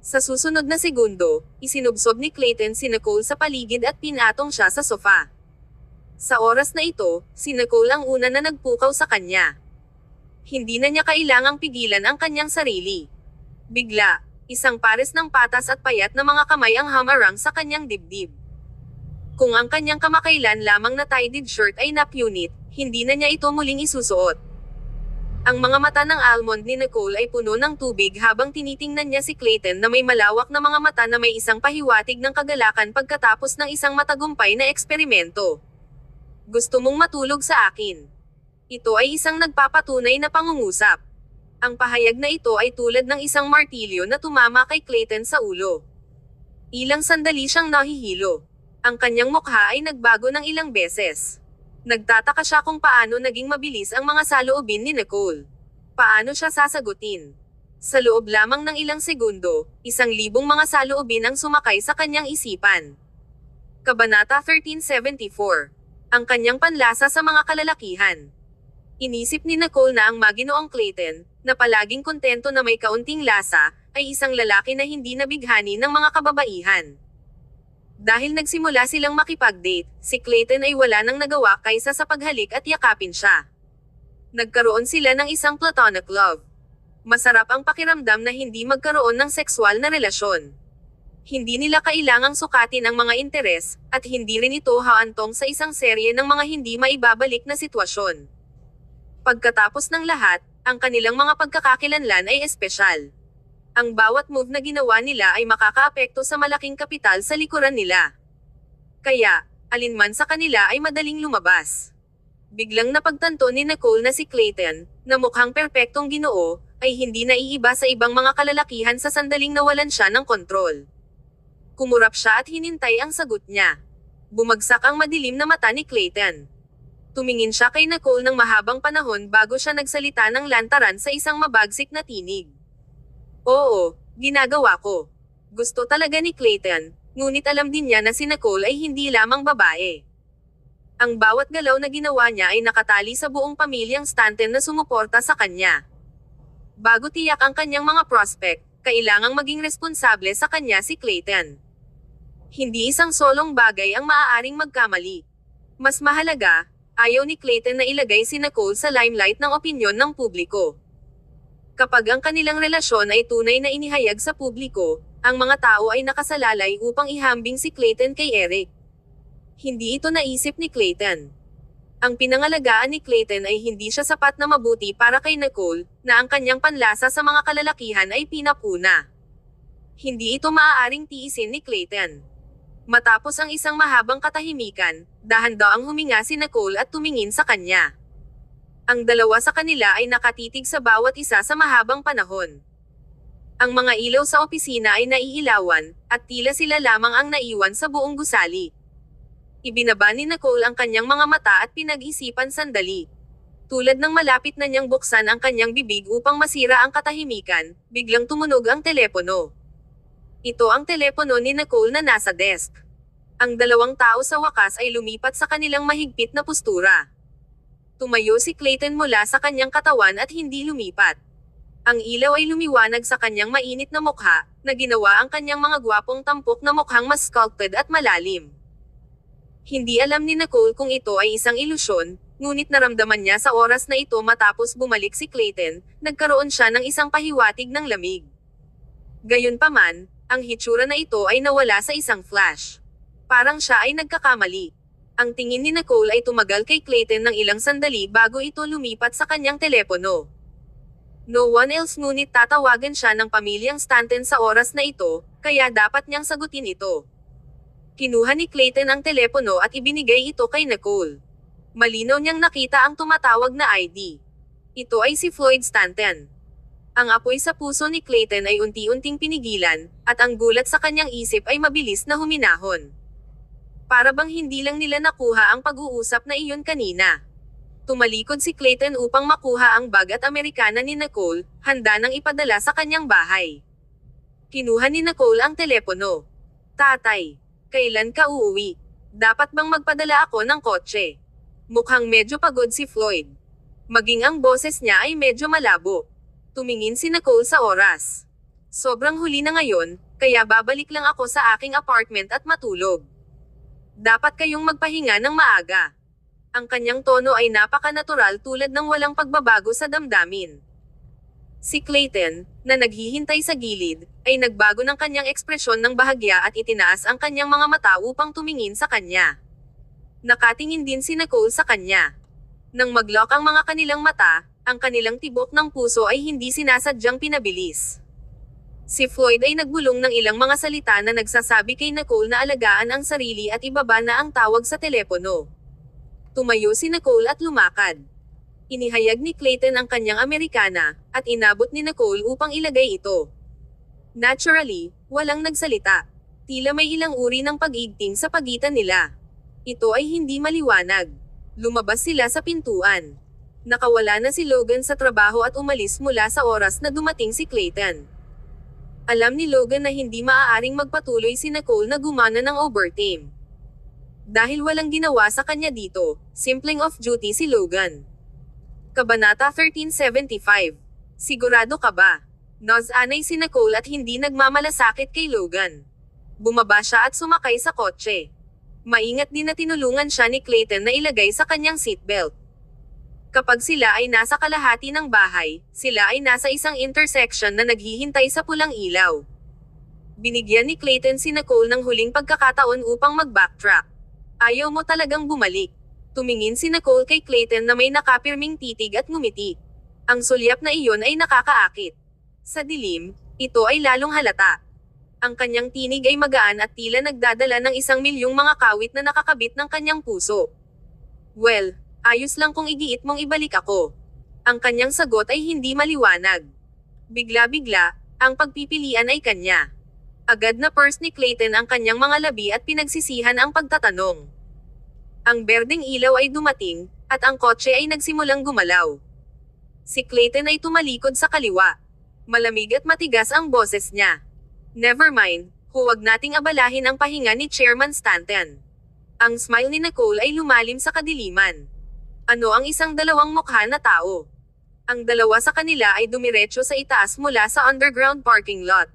Sa susunod na segundo, isinubsob ni Clayton si Nicole sa paligid at pinatong siya sa sofa. Sa oras na ito, si Nicole ang una na nagpukaw sa kanya. Hindi na niya kailangang pigilan ang kanyang sarili. Bigla, isang pares ng patas at payat na mga kamay ang hamarang sa kanyang dibdib. Kung ang kanyang kamakailan lamang na tie-dyed shirt ay napunit, hindi na niya ito muling isusuot. Ang mga mata ng almond ni Nicole ay puno ng tubig habang tinitingnan niya si Clayton na may malawak na mga mata na may isang pahiwatig ng kagalakan pagkatapos ng isang matagumpay na eksperimento. Gusto mong matulog sa akin. Ito ay isang nagpapatunay na pangungusap. Ang pahayag na ito ay tulad ng isang martilyo na tumama kay Clayton sa ulo. Ilang sandali siyang nahihilo. Ang kanyang mukha ay nagbago ng ilang beses. Nagtataka siya kung paano naging mabilis ang mga saloobin ni Nicole. Paano siya sasagutin? Sa loob lamang ng ilang segundo, 1,000 mga saloobin ang sumakay sa kanyang isipan. Kabanata 1374. Ang kanyang panlasa sa mga kalalakihan. Inisip ni Nicole na ang Maginoong Clayton, na palaging kontento na may kaunting lasa, ay isang lalaki na hindi nabighani ng mga kababaihan. Dahil nagsimula silang makipag-date, si Clayton ay wala nang nagawa kaysa sa paghalik at yakapin siya. Nagkaroon sila ng isang platonic love. Masarap ang pakiramdam na hindi magkaroon ng sexual na relasyon. Hindi nila kailangang sukatin ang mga interes, at hindi rin ito haantong sa isang serye ng mga hindi maibabalik na sitwasyon. Pagkatapos ng lahat, ang kanilang mga pagkakakilanlan ay espesyal. Ang bawat move na ginawa nila ay makakaapekto sa malaking kapital sa likuran nila. Kaya, alinman sa kanila ay madaling lumabas. Biglang napagtanto ni Nicole na si Clayton, na mukhang perpektong Ginoo, ay hindi naiiba sa ibang mga kalalakihan sa sandaling nawalan siya ng kontrol. Kumurap siya at hinintay ang sagot niya. Bumagsak ang madilim na mata ni Clayton. Tumingin siya kay Nicole ng mahabang panahon bago siya nagsalita ng lantaran sa isang mabagsik na tinig. Oo, ginagawa ko. Gusto talaga ni Clayton, ngunit alam din niya na si Nicole ay hindi lamang babae. Ang bawat galaw na ginawa niya ay nakatali sa buong pamilyang Stanton na sumuporta sa kanya. Bago tiyak ang kanyang mga prospect, kailangang maging responsable sa kanya si Clayton. Hindi isang solong bagay ang maaaring magkamali. Mas mahalaga, ayaw ni Clayton na ilagay si Nicole sa limelight ng opinyon ng publiko. Kapag ang kanilang relasyon ay tunay na inihayag sa publiko, ang mga tao ay nakasalalay upang ihambing si Clayton kay Eric. Hindi ito naisip ni Clayton. Ang pinangalagaan ni Clayton ay hindi siya sapat na mabuti para kay Nicole, na ang kanyang panlasa sa mga kalalakihan ay pinapuna. Hindi ito maaaring tiisin ni Clayton. Matapos ang isang mahabang katahimikan, dahan-daang huminga si Nicole at tumingin sa kanya. Ang dalawa sa kanila ay nakatitig sa bawat isa sa mahabang panahon. Ang mga ilaw sa opisina ay naiilawan, at tila sila lamang ang naiwan sa buong gusali. Ibinaba ni Nicole ang kanyang mga mata at pinag-isipan sandali. Tulad ng malapit na niyang buksan ang kanyang bibig upang masira ang katahimikan, biglang tumunog ang telepono. Ito ang telepono ni Nicole na nasa desk. Ang dalawang tao sa wakas ay lumipat sa kanilang mahigpit na postura. Tumayo si Clayton mula sa kanyang katawan at hindi lumipat. Ang ilaw ay lumiwanag sa kanyang mainit na mukha, na ginawa ang kanyang mga gwapong tampok na mukhang mas sculpted at malalim. Hindi alam ni Nicole kung ito ay isang ilusyon, ngunit naramdaman niya sa oras na ito matapos bumalik si Clayton, nagkaroon siya ng isang pahiwatig ng lamig. Gayunpaman, ang hitsura na ito ay nawala sa isang flash. Parang siya ay nagkakamali. Ang tingin ni Nicole ay tumagal kay Clayton ng ilang sandali bago ito lumipat sa kanyang telepono. No one else ngunit tatawagan siya ng pamilyang Stanton sa oras na ito, kaya dapat niyang sagutin ito. Kinuha ni Clayton ang telepono at ibinigay ito kay Nicole. Malinaw niyang nakita ang tumatawag na ID. Ito ay si Floyd Stanton. Ang apoy sa puso ni Clayton ay unti-unting pinigilan, at ang gulat sa kanyang isip ay mabilis na huminahon. Para bang hindi lang nila nakuha ang pag-uusap na iyon kanina. Tumalikod si Clayton upang makuha ang bag at Amerikana ni Nicole, handa nang ipadala sa kanyang bahay. Kinuha ni Nicole ang telepono. Tatay, kailan ka uuwi? Dapat bang magpadala ako ng kotse? Mukhang medyo pagod si Floyd. Maging ang boses niya ay medyo malabo. Tumingin si Nicole sa oras. Sobrang huli na ngayon, kaya babalik lang ako sa aking apartment at matulog. Dapat kayong magpahinga ng maaga. Ang kanyang tono ay napaka-natural tulad ng walang pagbabago sa damdamin. Si Clayton, na naghihintay sa gilid, ay nagbago ng kanyang ekspresyon ng bahagya at itinaas ang kanyang mga mata upang tumingin sa kanya. Nakatingin din si Nicole sa kanya. Nang mag-lock ang mga kanilang mata, ang kanilang tibok ng puso ay hindi sinasadyang pinabilis. Si Floyd ay nagbulong ng ilang mga salita na nagsasabi kay Nicole na alagaan ang sarili at ibaba na ang tawag sa telepono. Tumayo si Nicole at lumakad. Inihayag ni Clayton ang kanyang Amerikana, at inabot ni Nicole upang ilagay ito. Naturally, walang nagsalita. Tila may ilang uri ng pag-igting sa pagitan nila. Ito ay hindi maliwanag. Lumabas sila sa pintuan. Nakawala na si Logan sa trabaho at umalis mula sa oras na dumating si Clayton. Alam ni Logan na hindi maaaring magpatuloy si Nicole na gumana ng overtime. Dahil walang ginawa sa kanya dito, simpleng off-duty si Logan. Kabanata 1375. Sigurado ka ba? Naz-anay si Nicole at hindi nagmamalasakit kay Logan. Bumaba siya at sumakay sa kotse. Maingat din na tinulungan siya ni Clayton na ilagay sa kanyang seatbelt. Kapag sila ay nasa kalahati ng bahay, sila ay nasa isang intersection na naghihintay sa pulang ilaw. Binigyan ni Clayton si Nicole ng huling pagkakataon upang mag-backtrack. Ayaw mo talagang bumalik. Tumingin si Nicole kay Clayton na may nakapirming titig at ngumiti. Ang sulyap na iyon ay nakakaakit. Sa dilim, ito ay lalong halata. Ang kanyang tinig ay magaan at tila nagdadala ng 1,000,000 mga kawit na nakakabit ng kanyang puso. Well, ayos lang kung igiit mong ibalik ako. Ang kanyang sagot ay hindi maliwanag. Bigla-bigla, ang pagpipilian ay kanya. Agad na purse ni Clayton ang kanyang mga labi at pinagsisihan ang pagtatanong. Ang berdeng ilaw ay dumating, at ang kotse ay nagsimulang gumalaw. Si Clayton ay tumalikod sa kaliwa. Malamig at matigas ang boses niya. Never mind, huwag nating abalahin ang pahinga ni Chairman Stanton. Ang smile ni Nicole ay lumalim sa kadiliman. Ano ang isang dalawang mukha na tao? Ang dalawa sa kanila ay dumiretso sa itaas mula sa underground parking lot.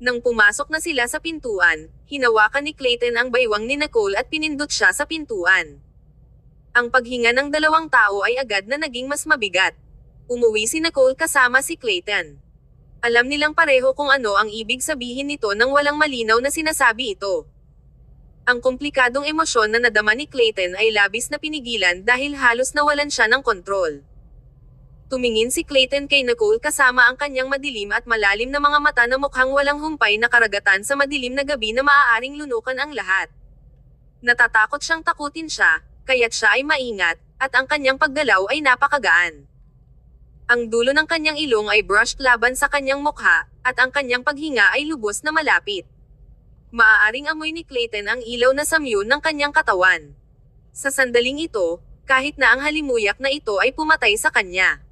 Nang pumasok na sila sa pintuan, hinawakan ni Clayton ang baywang ni Nicole at pinindot siya sa pintuan. Ang paghinga ng dalawang tao ay agad na naging mas mabigat. Umuwi si Nicole kasama si Clayton. Alam nilang pareho kung ano ang ibig sabihin nito nang walang malinaw na sinasabi ito. Ang komplikadong emosyon na nadama ni Clayton ay labis na pinigilan dahil halos nawalan siya ng kontrol. Tumingin si Clayton kay Nicole kasama ang kanyang madilim at malalim na mga mata na mukhang walang humpay na karagatan sa madilim na gabi na maaaring lunukan ang lahat. Natatakot siyang takutin siya, kaya't siya ay maingat, at ang kanyang paggalaw ay napakagaan. Ang dulo ng kanyang ilong ay brushed laban sa kanyang mukha, at ang kanyang paghinga ay lubos na malapit. Maaaring amoy ni Clayton ang ilaw na samyo ng kanyang katawan. Sa sandaling ito, kahit na ang halimuyak na ito ay pumatay sa kanya.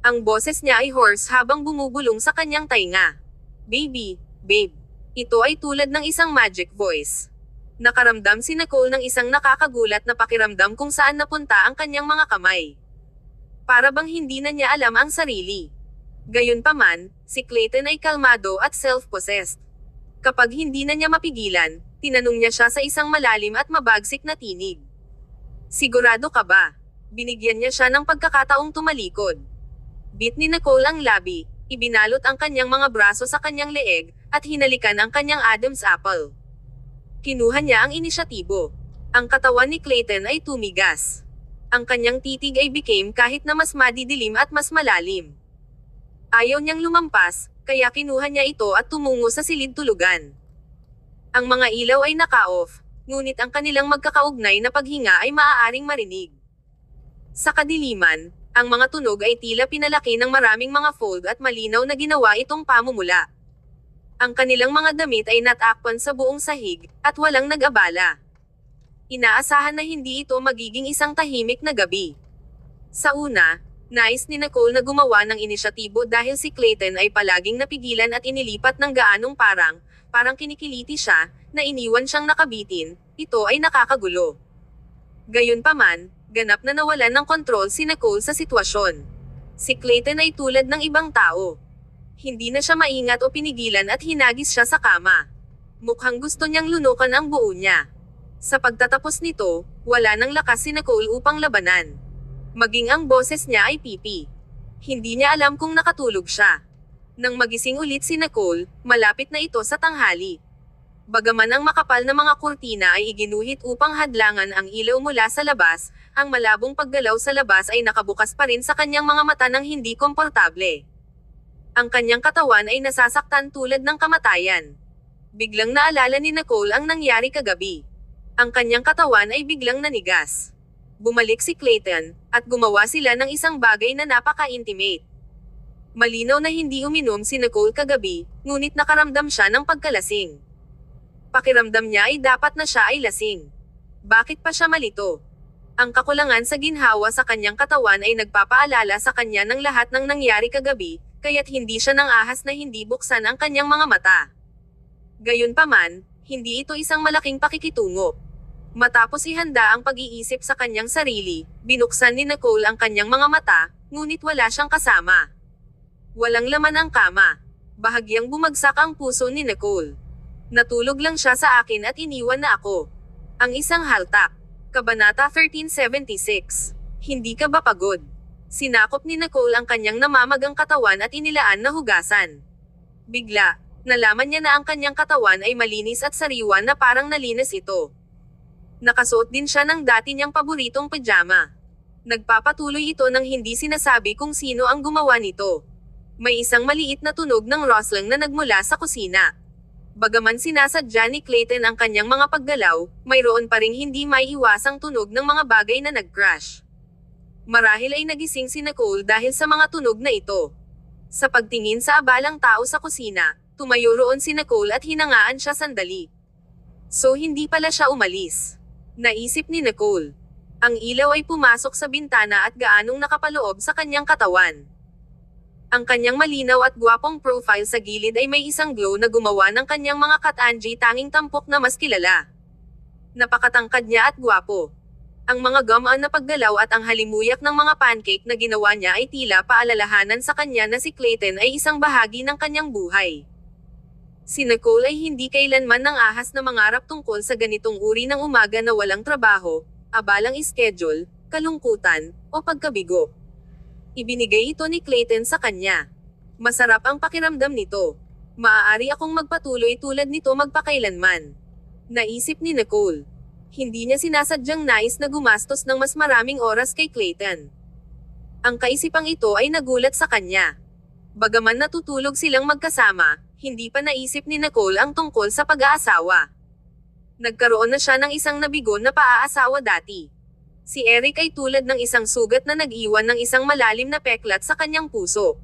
Ang boses niya ay hoarse habang bumubulong sa kanyang tainga. Baby, babe. Ito ay tulad ng isang magic voice. Nakaramdam si Nicole ng isang nakakagulat na pakiramdam kung saan napunta ang kanyang mga kamay. Para bang hindi na niya alam ang sarili. Gayunpaman, si Clayton ay kalmado at self-possessed. Kapag hindi na niya mapigilan, tinanong niya siya sa isang malalim at mabagsik na tinig. Sigurado ka ba? Binigyan niya siya ng pagkakataong tumalikod. Bit ni Nicole ang labi, ibinalot ang kanyang mga braso sa kanyang leeg, at hinalikan ang kanyang Adam's apple. Kinuha niya ang inisyatibo. Ang katawan ni Clayton ay tumigas. Ang kanyang titig ay became kahit na mas madidilim at mas malalim. Ayaw niyang lumampas, kaya kinuha niya ito at tumungo sa silid tulugan. Ang mga ilaw ay naka-off, ngunit ang kanilang magkakaugnay na paghinga ay maaaring marinig. Sa kadiliman, ang mga tunog ay tila pinalaki ng maraming mga fold at malinaw na ginawa itong pamumula. Ang kanilang mga damit ay natakpan sa buong sahig, at walang nag-abala. Inaasahan na hindi ito magiging isang tahimik na gabi. Sa una, nais ni Nicole na gumawa ng inisyatibo dahil si Clayton ay palaging napigilan at inilipat ng gaanong parang kinikiliti siya, na iniwan siyang nakabitin, ito ay nakakagulo. Gayunpaman, ganap na nawalan ng kontrol si Nicole sa sitwasyon. Si Clayton ay tulad ng ibang tao. Hindi na siya maingat o pinigilan at hinagis siya sa kama. Mukhang gusto niyang lunukan ang buo niya. Sa pagtatapos nito, wala nang lakas si Nicole upang labanan. Maging ang boses niya ay pipi. Hindi niya alam kung nakatulog siya. Nang magising ulit si Nicole, malapit na ito sa tanghali. Bagaman ang makapal na mga kurtina ay iginuhit upang hadlangan ang ilaw mula sa labas, ang malabong paggalaw sa labas ay nakabukas pa rin sa kanyang mga mata ng hindi komportable. Ang kanyang katawan ay nasasaktan tulad ng kamatayan. Biglang naalala ni Nicole ang nangyari kagabi. Ang kanyang katawan ay biglang nanigas. Bumalik si Clayton, at gumawa sila ng isang bagay na napaka-intimate. Malinaw na hindi uminom si Nicole kagabi, ngunit nakaramdam siya ng pagkalasing. Pakiramdam niya ay dapat na siya ay lasing. Bakit pa siya malito? Ang kakulangan sa ginhawa sa kanyang katawan ay nagpapaalala sa kanya ng lahat ng nangyari kagabi, kaya't hindi siya nang ahas na hindi buksan ang kanyang mga mata. Gayunpaman, hindi ito isang malaking pakikitungo. Matapos ihanda ang pag-iisip sa kanyang sarili, binuksan ni Nicole ang kanyang mga mata, ngunit wala siyang kasama. Walang laman ang kama. Bahagyang bumagsak ang puso ni Nicole. Natulog lang siya sa akin at iniwan na ako. Ang isang haltak. Kabanata 1376. Hindi ka ba pagod? Sinakop ni Nicole ang kanyang namamagang katawan at inilaan na hugasan. Bigla, nalaman niya na ang kanyang katawan ay malinis at sariwa na parang nalinis ito. Nakasuot din siya ng dati niyang paboritong pajama. Nagpapatuloy ito nang hindi sinasabi kung sino ang gumawa nito. May isang maliit na tunog ng rustling na nagmula sa kusina. Bagaman sinasadya ni Clayton ang kanyang mga paggalaw, mayroon pa ring hindi maiiwasang tunog ng mga bagay na nag-crash. Marahil ay nagising si Nicole dahil sa mga tunog na ito. Sa pagtingin sa abalang tao sa kusina, tumayo roon si Nicole at hinangaan siya sandali. So hindi pala siya umalis. Naisip ni Nicole. Ang ilaw ay pumasok sa bintana at gaanong nakapaloob sa kanyang katawan. Ang kanyang malinaw at gwapong profile sa gilid ay may isang glow na gumawa ng kanyang mga katanji tanging tampok na mas kilala. Napakatangkad niya at gwapo. Ang mga gumaan na paggalaw at ang halimuyak ng mga pancake na ginawa niya ay tila paalalahanan sa kanya na si Clayton ay isang bahagi ng kanyang buhay. Si Nicole ay hindi kailanman nang ahas na mangarap tungkol sa ganitong uri ng umaga na walang trabaho, abalang schedule, kalungkutan, o pagkabigo. Ibinigay ito ni Clayton sa kanya. Masarap ang pakiramdam nito. Maaari akong magpatuloy tulad nito magpakailanman. Naisip ni Nicole. Hindi niya sinasadyang nais na gumastos ng mas maraming oras kay Clayton. Ang kaisipang ito ay nagulat sa kanya. Bagaman natutulog silang magkasama, hindi pa naisip ni Nicole ang tungkol sa pag-aasawa. Nagkaroon na siya ng isang nabigo na paaasawa dati. Si Eric ay tulad ng isang sugat na nag-iwan ng isang malalim na peklat sa kanyang puso.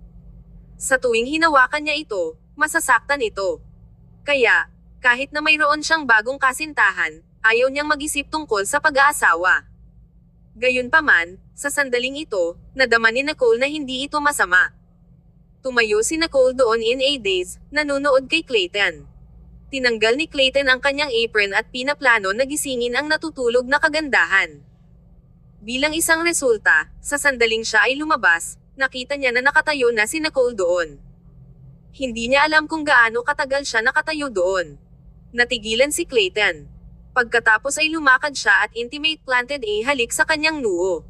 Sa tuwing hinawakan niya ito, masasaktan ito. Kaya, kahit na mayroon siyang bagong kasintahan, ayaw niyang mag-isip tungkol sa pag-aasawa. Gayunpaman, sa sandaling ito, nadama ni Nicole na hindi ito masama. Tumayo si Nicole doon in a daze, nanunood kay Clayton. Tinanggal ni Clayton ang kanyang apron at pinaplano na gisingin ang natutulog na kagandahan. Bilang isang resulta, sa sandaling siya ay lumabas, nakita niya na nakatayo na si Nicole doon. Hindi niya alam kung gaano katagal siya nakatayo doon. Natigilan si Clayton. Pagkatapos ay lumakad siya at intimate planted a halik sa kanyang noo.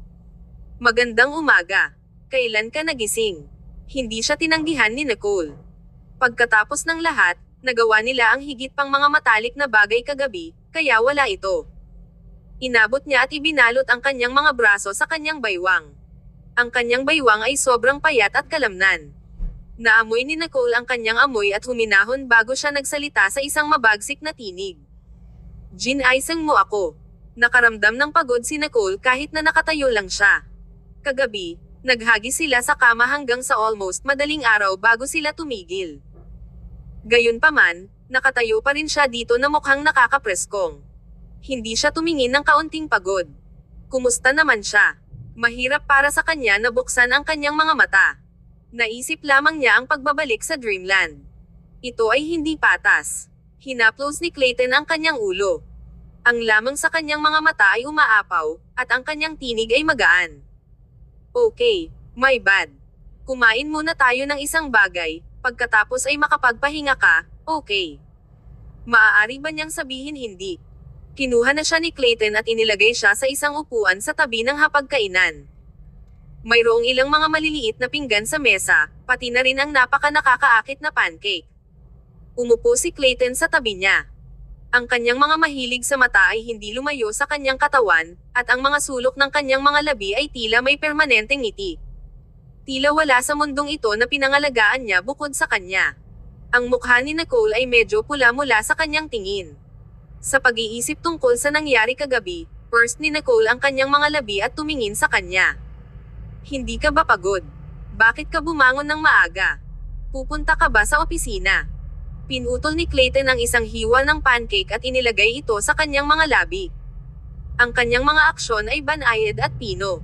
Magandang umaga. Kailan ka nagising? Hindi siya tinanggihan ni Nicole. Pagkatapos ng lahat, nagawa nila ang higit pang mga matalik na bagay kagabi, kaya wala ito. Inabot niya at ibinalot ang kanyang mga braso sa kanyang baywang. Ang kanyang baywang ay sobrang payat at kalamnan. Naamoy ni Nicole ang kanyang amoy at huminahon bago siya nagsalita sa isang mabagsik na tinig. Ginaisang mo ako. Nakaramdam ng pagod si Nicole kahit na nakatayo lang siya. Kagabi, naghagis sila sa kama hanggang sa almost madaling araw bago sila tumigil. Gayunpaman, nakatayo pa rin siya dito na mukhang nakakapreskong. Hindi siya tumingin ng kaunting pagod. Kumusta naman siya? Mahirap para sa kanya na buksan ang kanyang mga mata. Naisip lamang niya ang pagbabalik sa Dreamland. Ito ay hindi patas. Hinaplos ni Clayton ang kanyang ulo. Ang lamang sa kanyang mga mata ay umaapaw, at ang kanyang tinig ay magaan. Okay, my bad. Kumain muna tayo ng isang bagay, pagkatapos ay makapagpahinga ka, okay. Maaari ba niyang sabihin hindi? Kinuha na siya ni Clayton at inilagay siya sa isang upuan sa tabi ng hapagkainan. Mayroong ilang mga maliliit na pinggan sa mesa, pati na rin ang napaka-nakakaakit na pancake. Umupo si Clayton sa tabi niya. Ang kanyang mga mahilig sa mata ay hindi lumayo sa kanyang katawan, at ang mga sulok ng kanyang mga labi ay tila may permanenteng ngiti. Tila wala sa mundong ito na pinangalagaan niya bukod sa kanya. Ang mukha ni Nicole ay medyo pula mula sa kanyang tingin. Sa pag-iisip tungkol sa nangyari kagabi, first ni Nicole ang kanyang mga labi at tumingin sa kanya. Hindi ka ba pagod? Bakit ka bumangon ng maaga? Pupunta ka ba sa opisina? Pinutol ni Clayton ang isang hiwa ng pancake at inilagay ito sa kanyang mga labi. Ang kanyang mga aksyon ay banayad at pino.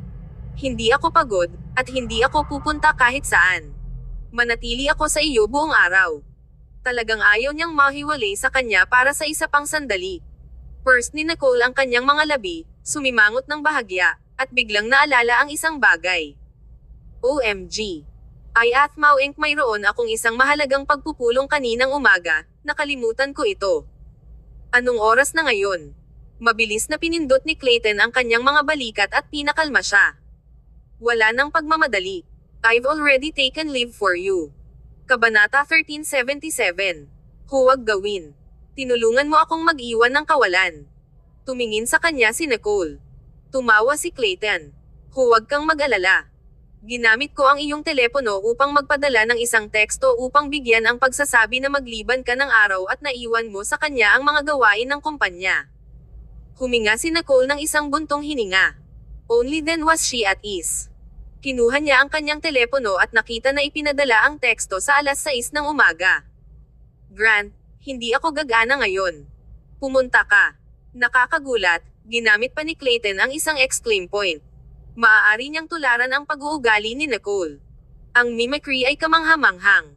Hindi ako pagod, at hindi ako pupunta kahit saan. Manatili ako sa iyo buong araw. Talagang ayaw niyang mahiwalay sa kanya para sa isa pang sandali. First ni Nicole ang kanyang mga labi, sumimangot ng bahagya, at biglang naalala ang isang bagay. OMG. Ay Athmao Inc. mayroon akong isang mahalagang pagpupulong kaninang umaga, nakalimutan ko ito. Anong oras na ngayon? Mabilis na pinindot ni Clayton ang kanyang mga balikat at pinakalma siya. Wala nang pagmamadali. I've already taken leave for you. Kabanata 1377. Huwag gawin. Tinulungan mo akong mag-iwan ng kawalan. Tumingin sa kanya si Nicole. Tumawa si Clayton. Huwag kang mag-alala. Ginamit ko ang iyong telepono upang magpadala ng isang teksto upang bigyan ang pagsasabi na magliban ka ng araw at naiwan mo sa kanya ang mga gawain ng kumpanya. Huminga si Nicole ng isang buntong hininga. Only then was she at ease. Kinuha niya ang kanyang telepono at nakita na ipinadala ang teksto sa 6:00 ng umaga. Grant, hindi ako gagana ngayon. Pumunta ka. Nakakagulat, ginamit pa ni Clayton ang isang exclaim point. Maaari niyang tularan ang pag-uugali ni Nicole. Ang mimicry ay kamangha-manghang.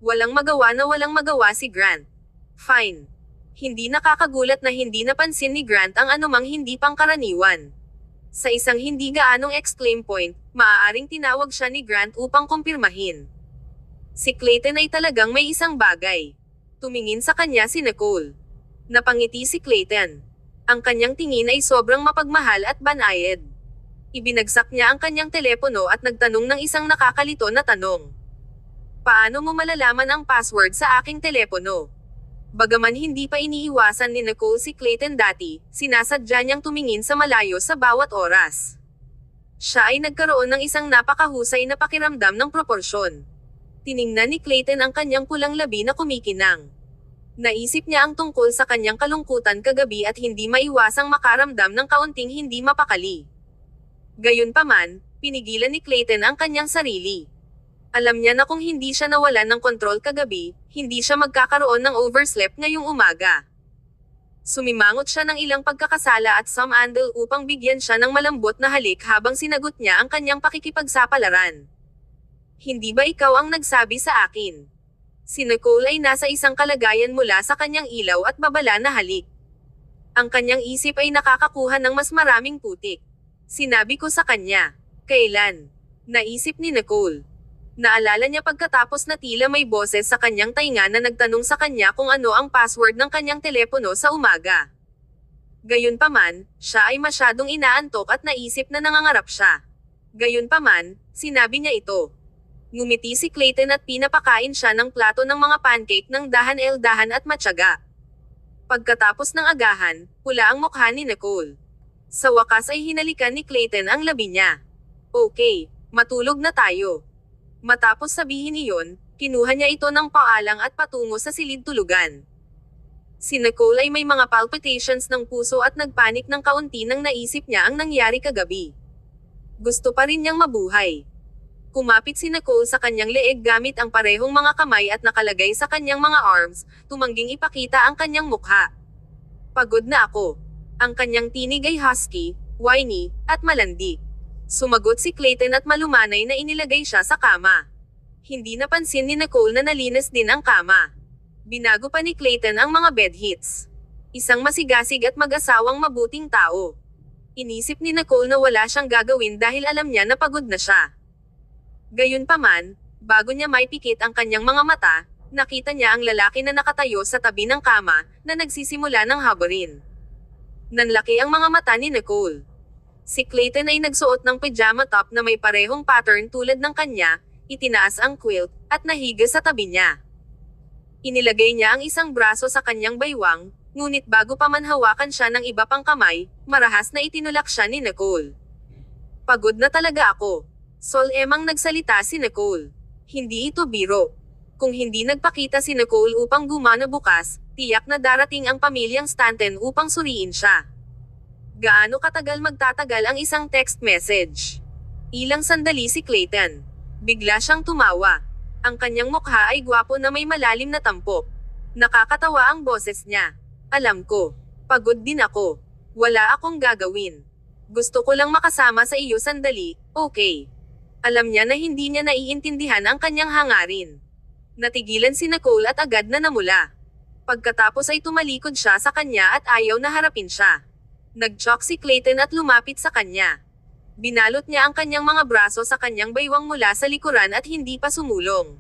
Walang magawa si Grant. Fine. Hindi nakakagulat na hindi napansin ni Grant ang anumang hindi pangkaraniwan. Sa isang hindi gaanong exclaim point, maaaring tinawag siya ni Grant upang kumpirmahin. Si Clayton ay talagang may isang bagay. Tumingin sa kanya si Nicole. Napangiti si Clayton. Ang kanyang tingin ay sobrang mapagmahal at banayad. Ibinagsak niya ang kanyang telepono at nagtanong ng isang nakakalito na tanong. Paano mo malalaman ang password sa aking telepono? Bagaman hindi pa iniiwasan ni Nicole si Clayton dati, sinasadya niyang tumingin sa malayo sa bawat oras. Siya ay nagkaroon ng isang napakahusay na pakiramdam ng proporsyon. Tiningnan ni Clayton ang kanyang pulang labi na kumikinang. Naisip niya ang tungkol sa kanyang kalungkutan kagabi at hindi maiwasang makaramdam ng kaunting hindi mapakali. Gayunpaman, pinigilan ni Clayton ang kanyang sarili. Alam niya na kung hindi siya nawalan ng kontrol kagabi, hindi siya magkakaroon ng oversleep ngayong umaga. Sumimangot siya ng ilang pagkakasala at sumandal upang bigyan siya ng malambot na halik habang sinagot niya ang kanyang pakikipagsapalaran. Hindi ba ikaw ang nagsabi sa akin? Si Nicole ay nasa isang kalagayan mula sa kanyang ilaw at babala na halik. Ang kanyang isip ay nakakakuha ng mas maraming putik. Sinabi ko sa kanya. Kailan? Naisip ni Nicole. Naalala niya pagkatapos na tila may boses sa kanyang tainga na nagtanong sa kanya kung ano ang password ng kanyang telepono sa umaga. Gayunpaman, siya ay masyadong inaantok at naisip na nangangarap siya. Gayunpaman, sinabi niya ito. Ngumiti si Clayton at pinapakain siya ng plato ng mga pancake ng dahan-dahan at matyaga. Pagkatapos ng agahan, pula ang mukha ni Nicole. Sa wakas ay hinalikan ni Clayton ang labi niya. Okay, matulog na tayo. Matapos sabihin iyon, kinuha niya ito ng paalang at patungo sa silid tulugan. Si Nicole ay may mga palpitations ng puso at nagpanik ng kaunti nang naisip niya ang nangyari kagabi. Gusto pa rin niyang mabuhay. Kumapit si Nicole sa kanyang leeg gamit ang parehong mga kamay at nakalagay sa kanyang mga arms, tumangging ipakita ang kanyang mukha. Pagod na ako. Ang kanyang tinig ay husky, whiny, at malandi. Sumagot si Clayton at malumanay na inilagay siya sa kama. Hindi napansin ni Nicole na nalinis din ang kama. Binago pa ni Clayton ang mga bed hits. Isang masigasig at mag-asawang mabuting tao. Inisip ni Nicole na wala siyang gagawin dahil alam niya na pagod na siya. Gayunpaman, bago niya maipikit ang kanyang mga mata, nakita niya ang lalaki na nakatayo sa tabi ng kama, na nagsisimula ng haburin. Nanlaki ang mga mata ni Nicole. Si Clayton ay nagsuot ng pajama top na may parehong pattern tulad ng kanya, itinaas ang quilt, at nahiga sa tabi niya. Inilagay niya ang isang braso sa kanyang baywang, ngunit bago pa man hawakan siya ng iba pang kamay, marahas na itinulak siya ni Nicole. Pagod na talaga ako. Sol-emang nagsalita si Nicole. Hindi ito biro. Kung hindi nagpakita si Nicole upang gumana bukas, tiyak na darating ang pamilyang Stanton upang suriin siya. Gaano katagal magtatagal ang isang text message? Ilang sandali si Clayton. Bigla siyang tumawa. Ang kanyang mukha ay gwapo na may malalim na tampok. Nakakatawa ang boses niya. Alam ko. Pagod din ako. Wala akong gagawin. Gusto ko lang makasama sa iyo sandali, okay? Alam niya na hindi niya naiintindihan ang kanyang hangarin. Natigilan si Nicole at agad na namula. Pagkatapos ay tumalikod siya sa kanya at ayaw na harapin siya. Nag-choke si Clayton at lumapit sa kanya. Binalot niya ang kanyang mga braso sa kanyang baywang mula sa likuran at hindi pa sumulong.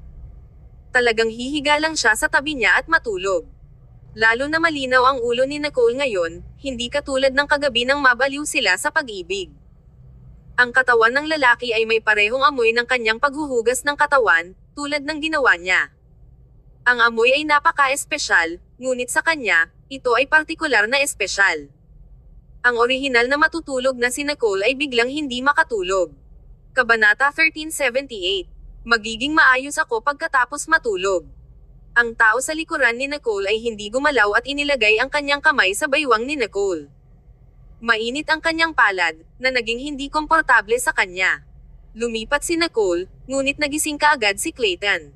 Talagang hihiga lang siya sa tabi niya at matulog. Lalo na malinaw ang ulo ni Nicole ngayon, hindi katulad ng kagabi nang mabaliw sila sa pag-ibig. Ang katawan ng lalaki ay may parehong amoy ng kanyang paghuhugas ng katawan, tulad ng ginawa niya. Ang amoy ay napaka-espesyal, ngunit sa kanya, ito ay partikular na espesyal. Ang orihinal na matutulog na si Nicole ay biglang hindi makatulog. Kabanata 1378. Magiging maayos ako pagkatapos matulog. Ang tao sa likuran ni Nicole ay hindi gumalaw at inilagay ang kanyang kamay sa baywang ni Nicole. Mainit ang kanyang palad, na naging hindi komportable sa kanya. Lumipat si Nicole, ngunit nagising kaagad si Clayton.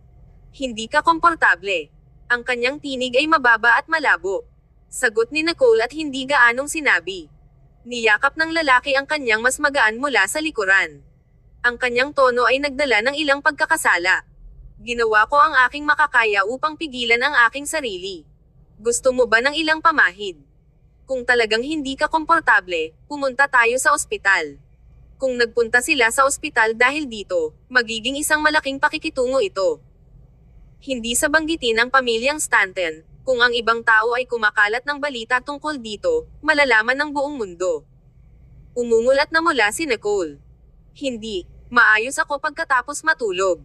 Hindi ka komportable. Ang kanyang tinig ay mababa at malabo. Sagot ni Nicole at hindi gaanong sinabi. Niyakap ng lalaki ang kanyang mas magaan mula sa likuran. Ang kanyang tono ay nagdala ng ilang pagkakasala. Ginawa ko ang aking makakaya upang pigilan ang aking sarili. Gusto mo ba ng ilang pamahid? Kung talagang hindi ka komportable, pumunta tayo sa ospital. Kung nagpunta sila sa ospital dahil dito, magiging isang malaking pakikitungo ito. Hindi sa banggitin ang pamilyang Stanton, kung ang ibang tao ay kumakalat ng balita tungkol dito, malalaman ng buong mundo. Umungol at namula si Nicole. Hindi, maayos ako pagkatapos matulog.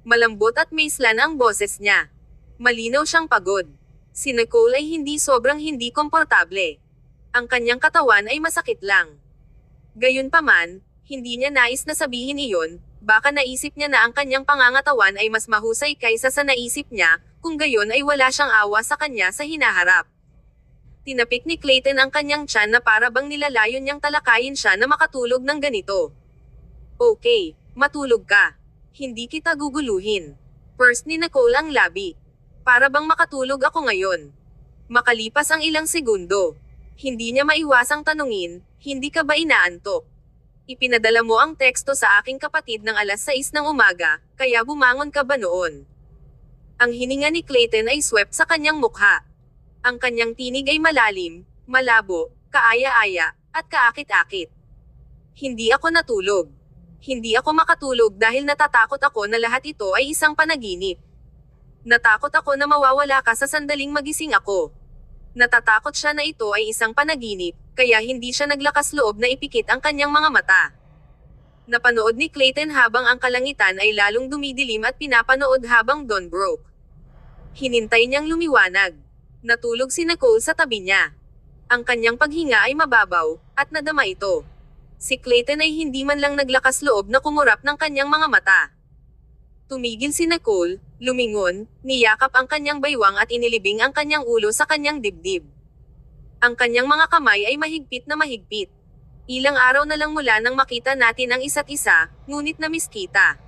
Malambot at maislan ang boses niya. Malinaw siyang pagod. Si Nicole ay hindi sobrang hindi komportable. Ang kanyang katawan ay masakit lang. Gayunpaman, hindi niya nais na sabihin iyon, baka naisip niya na ang kanyang pangangatawan ay mas mahusay kaysa sa naisip niya, kung gayon ay wala siyang awa sa kanya sa hinaharap. Tinapik ni Clayton ang kanyang tiyan na para bang nilalayon niyang talakayin siya na makatulog ng ganito. Okay, matulog ka. Hindi kita guguluhin. First ni Nicole ang labi. Para bang makatulog ako ngayon. Makalipas ang ilang segundo. Hindi niya maiwasang tanungin, hindi ka ba inaantok? Ipinadala mo ang teksto sa aking kapatid ng alas 6 ng umaga, kaya bumangon ka ba noon? Ang hininga ni Clayton ay swept sa kanyang mukha. Ang kanyang tinig ay malalim, malabo, kaaya-aya, at kaakit-akit. Hindi ako natulog. Hindi ako makatulog dahil natatakot ako na lahat ito ay isang panaginip. Natakot ako na mawawala ka sa sandaling magising ako. Natatakot siya na ito ay isang panaginip, kaya hindi siya naglakas loob na ipikit ang kanyang mga mata. Napanood ni Clayton habang ang kalangitan ay lalong dumidilim at pinapanood habang dawn broke. Hinintay niyang lumiwanag. Natulog si Nicole sa tabi niya. Ang kanyang paghinga ay mababaw, at nadama ito. Si Clayton ay hindi man lang naglakas loob na kumurap ng kanyang mga mata. Tumigil si Nicole, lumingon, niyakap ang kanyang baywang at inilibing ang kanyang ulo sa kanyang dibdib. Ang kanyang mga kamay ay mahigpit na mahigpit. Ilang araw na lang mula nang makita natin ang isa't isa, ngunit namiss kita.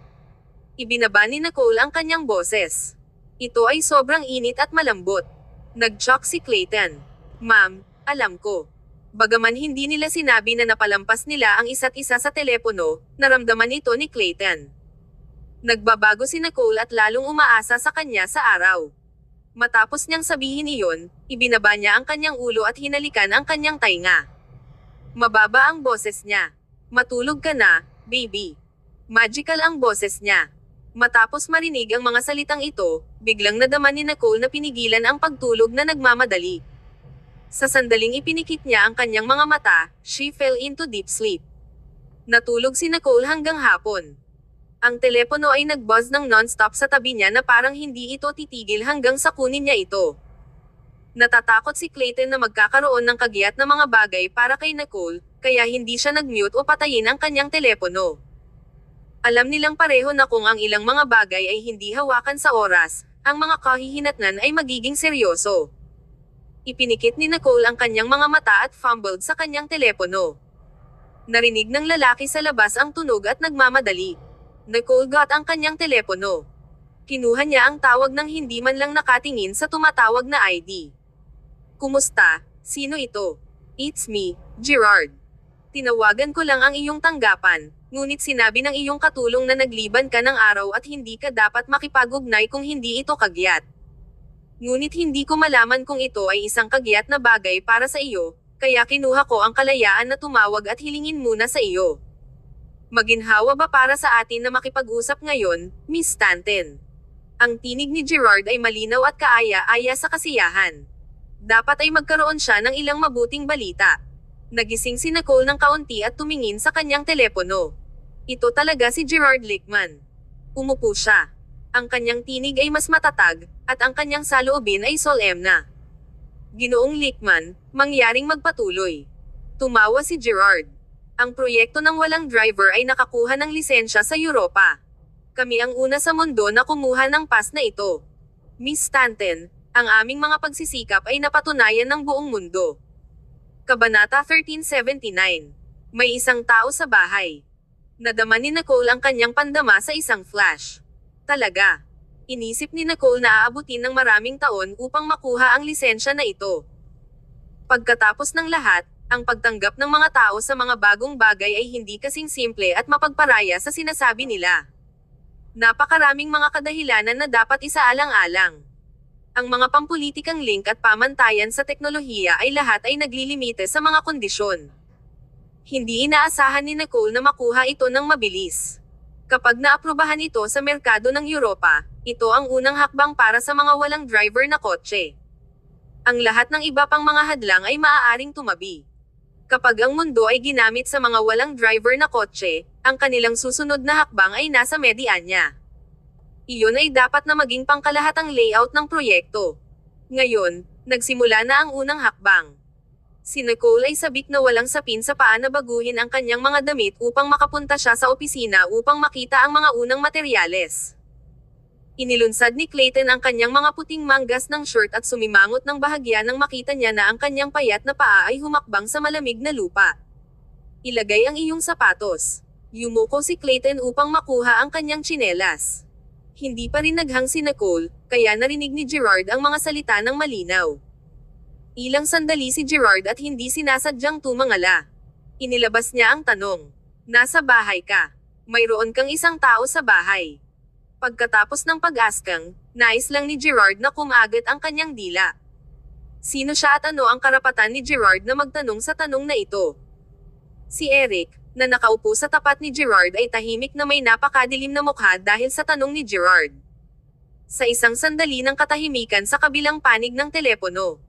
Ibinaba ni Nicole ang kanyang boses. Ito ay sobrang init at malambot. Nag-shock si Clayton. Ma'am, alam ko. Bagaman hindi nila sinabi na napalampas nila ang isa't isa sa telepono, naramdaman ito ni Clayton. Nagbabago si Nicole at lalong umaasa sa kanya sa araw. Matapos niyang sabihin iyon, ibinaba niya ang kanyang ulo at hinalikan ang kanyang tainga. Mababa ang boses niya. Matulog ka na, baby. Magical ang boses niya. Matapos marinig ang mga salitang ito, biglang nadama ni Nicole na pinigilan ang pagtulog na nagmamadali. Sa sandaling ipinikit niya ang kanyang mga mata, she fell into deep sleep. Natulog si Nicole hanggang hapon. Ang telepono ay nag-buzz ng non-stop sa tabi niya na parang hindi ito titigil hanggang sa kunin niya ito. Natatakot si Clayton na magkakaroon ng kagiat na mga bagay para kay Nicole, kaya hindi siya nag-mute o patayin ang kanyang telepono. Alam nilang pareho na kung ang ilang mga bagay ay hindi hawakan sa oras, ang mga kahihinatnan ay magiging seryoso. Ipinikit ni Nicole ang kanyang mga mata at fumbled sa kanyang telepono. Narinig ng lalaki sa labas ang tunog at nagmamadali. Nicole got ang kanyang telepono. Kinuha niya ang tawag ng hindi man lang nakatingin sa tumatawag na ID. Kumusta? Sino ito? It's me, Gerard. Tinawagan ko lang ang iyong tanggapan, ngunit sinabi ng iyong katulong na nagliban ka ng araw at hindi ka dapat makipag-ugnay kung hindi ito kagyat. Ngunit hindi ko malaman kung ito ay isang kagyat na bagay para sa iyo, kaya kinuha ko ang kalayaan na tumawag at hilingin muna sa iyo. Maginhawa ba para sa atin na makipag-usap ngayon, Miss Stanton? Ang tinig ni Gerard ay malinaw at kaaya-aya sa kasiyahan. Dapat ay magkaroon siya ng ilang mabuting balita. Nagising si Nicole ng kaunti at tumingin sa kanyang telepono. Ito talaga si Gerard Lickman. Umupo siya. Ang kanyang tinig ay mas matatag, at ang kanyang saloobin ay solemna. Ginoong Lickman, mangyaring magpatuloy. Tumawa si Gerard. Ang proyekto ng walang driver ay nakakuha ng lisensya sa Europa. Kami ang una sa mundo na kumuha ng pass na ito. Miss Stanton, ang aming mga pagsisikap ay napatunayan ng buong mundo. Kabanata 1379. May isang tao sa bahay. Nadama ni Nicole ang kanyang pandama sa isang flash. Talaga. Inisip ni Nicole na aabutin ng maraming taon upang makuha ang lisensya na ito. Pagkatapos ng lahat, ang pagtanggap ng mga tao sa mga bagong bagay ay hindi kasing simple at mapagparaya sa sinasabi nila. Napakaraming mga kadahilanan na dapat isaalang-alang. Ang mga pampulitikang link at pamantayan sa teknolohiya ay lahat ay naglilimite sa mga kondisyon. Hindi inaasahan ni Nicole na makuha ito ng mabilis. Kapag naaprubahan ito sa merkado ng Europa, ito ang unang hakbang para sa mga walang driver na kotse. Ang lahat ng iba pang mga hadlang ay maaaring tumabi. Kapag ang mundo ay ginamit sa mga walang driver na kotse, ang kanilang susunod na hakbang ay nasa medyanya. Iyon ay dapat na maging pangkalahatang layout ng proyekto. Ngayon, nagsimula na ang unang hakbang. Si Nicole ay sabik na walang sapin sa paa na baguhin ang kanyang mga damit upang makapunta siya sa opisina upang makita ang mga unang materyales. Inilunsad ni Clayton ang kanyang mga puting manggas ng shirt at sumimangot ng bahagya nang makita niya na ang kanyang payat na paa ay humakbang sa malamig na lupa. Ilagay ang iyong sapatos. Yumuko si Clayton upang makuha ang kanyang tsinelas. Hindi pa rin naghang si Nicole, kaya narinig ni Gerard ang mga salita ng malinaw. Ilang sandali si Gerard at hindi sinasadyang tumangala. Inilabas niya ang tanong. Nasa bahay ka. Mayroon kang isang tao sa bahay. Pagkatapos ng pag-askang, nais lang ni Gerard na kumagat ang kanyang dila. Sino siya at ano ang karapatan ni Gerard na magtanong sa tanong na ito? Si Eric, na nakaupo sa tapat ni Gerard ay tahimik na may napakadilim na mukha dahil sa tanong ni Gerard. Sa isang sandali ng katahimikan sa kabilang panig ng telepono,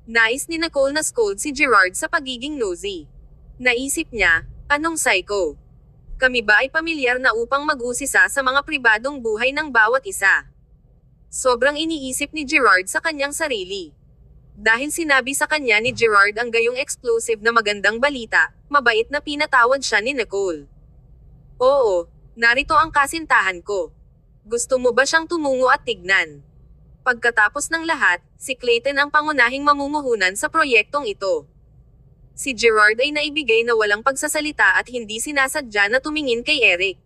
nais ni Nicole na scold si Gerard sa pagiging nosy. Naisip niya, anong psycho? Kami ba ay pamilyar na upang mag-usisa sa mga pribadong buhay ng bawat isa? Sobrang iniisip ni Gerard sa kanyang sarili. Dahil sinabi sa kanya ni Gerard ang gayong explosive na magandang balita, mabait na pinatawad siya ni Nicole. Oo, narito ang kasintahan ko. Gusto mo ba siyang tumungo at tignan? Pagkatapos ng lahat, si Clayton ang pangunahing mamumuhunan sa proyektong ito. Si Gerard ay naibigay na walang pagsasalita at hindi sinasadya na tumingin kay Eric.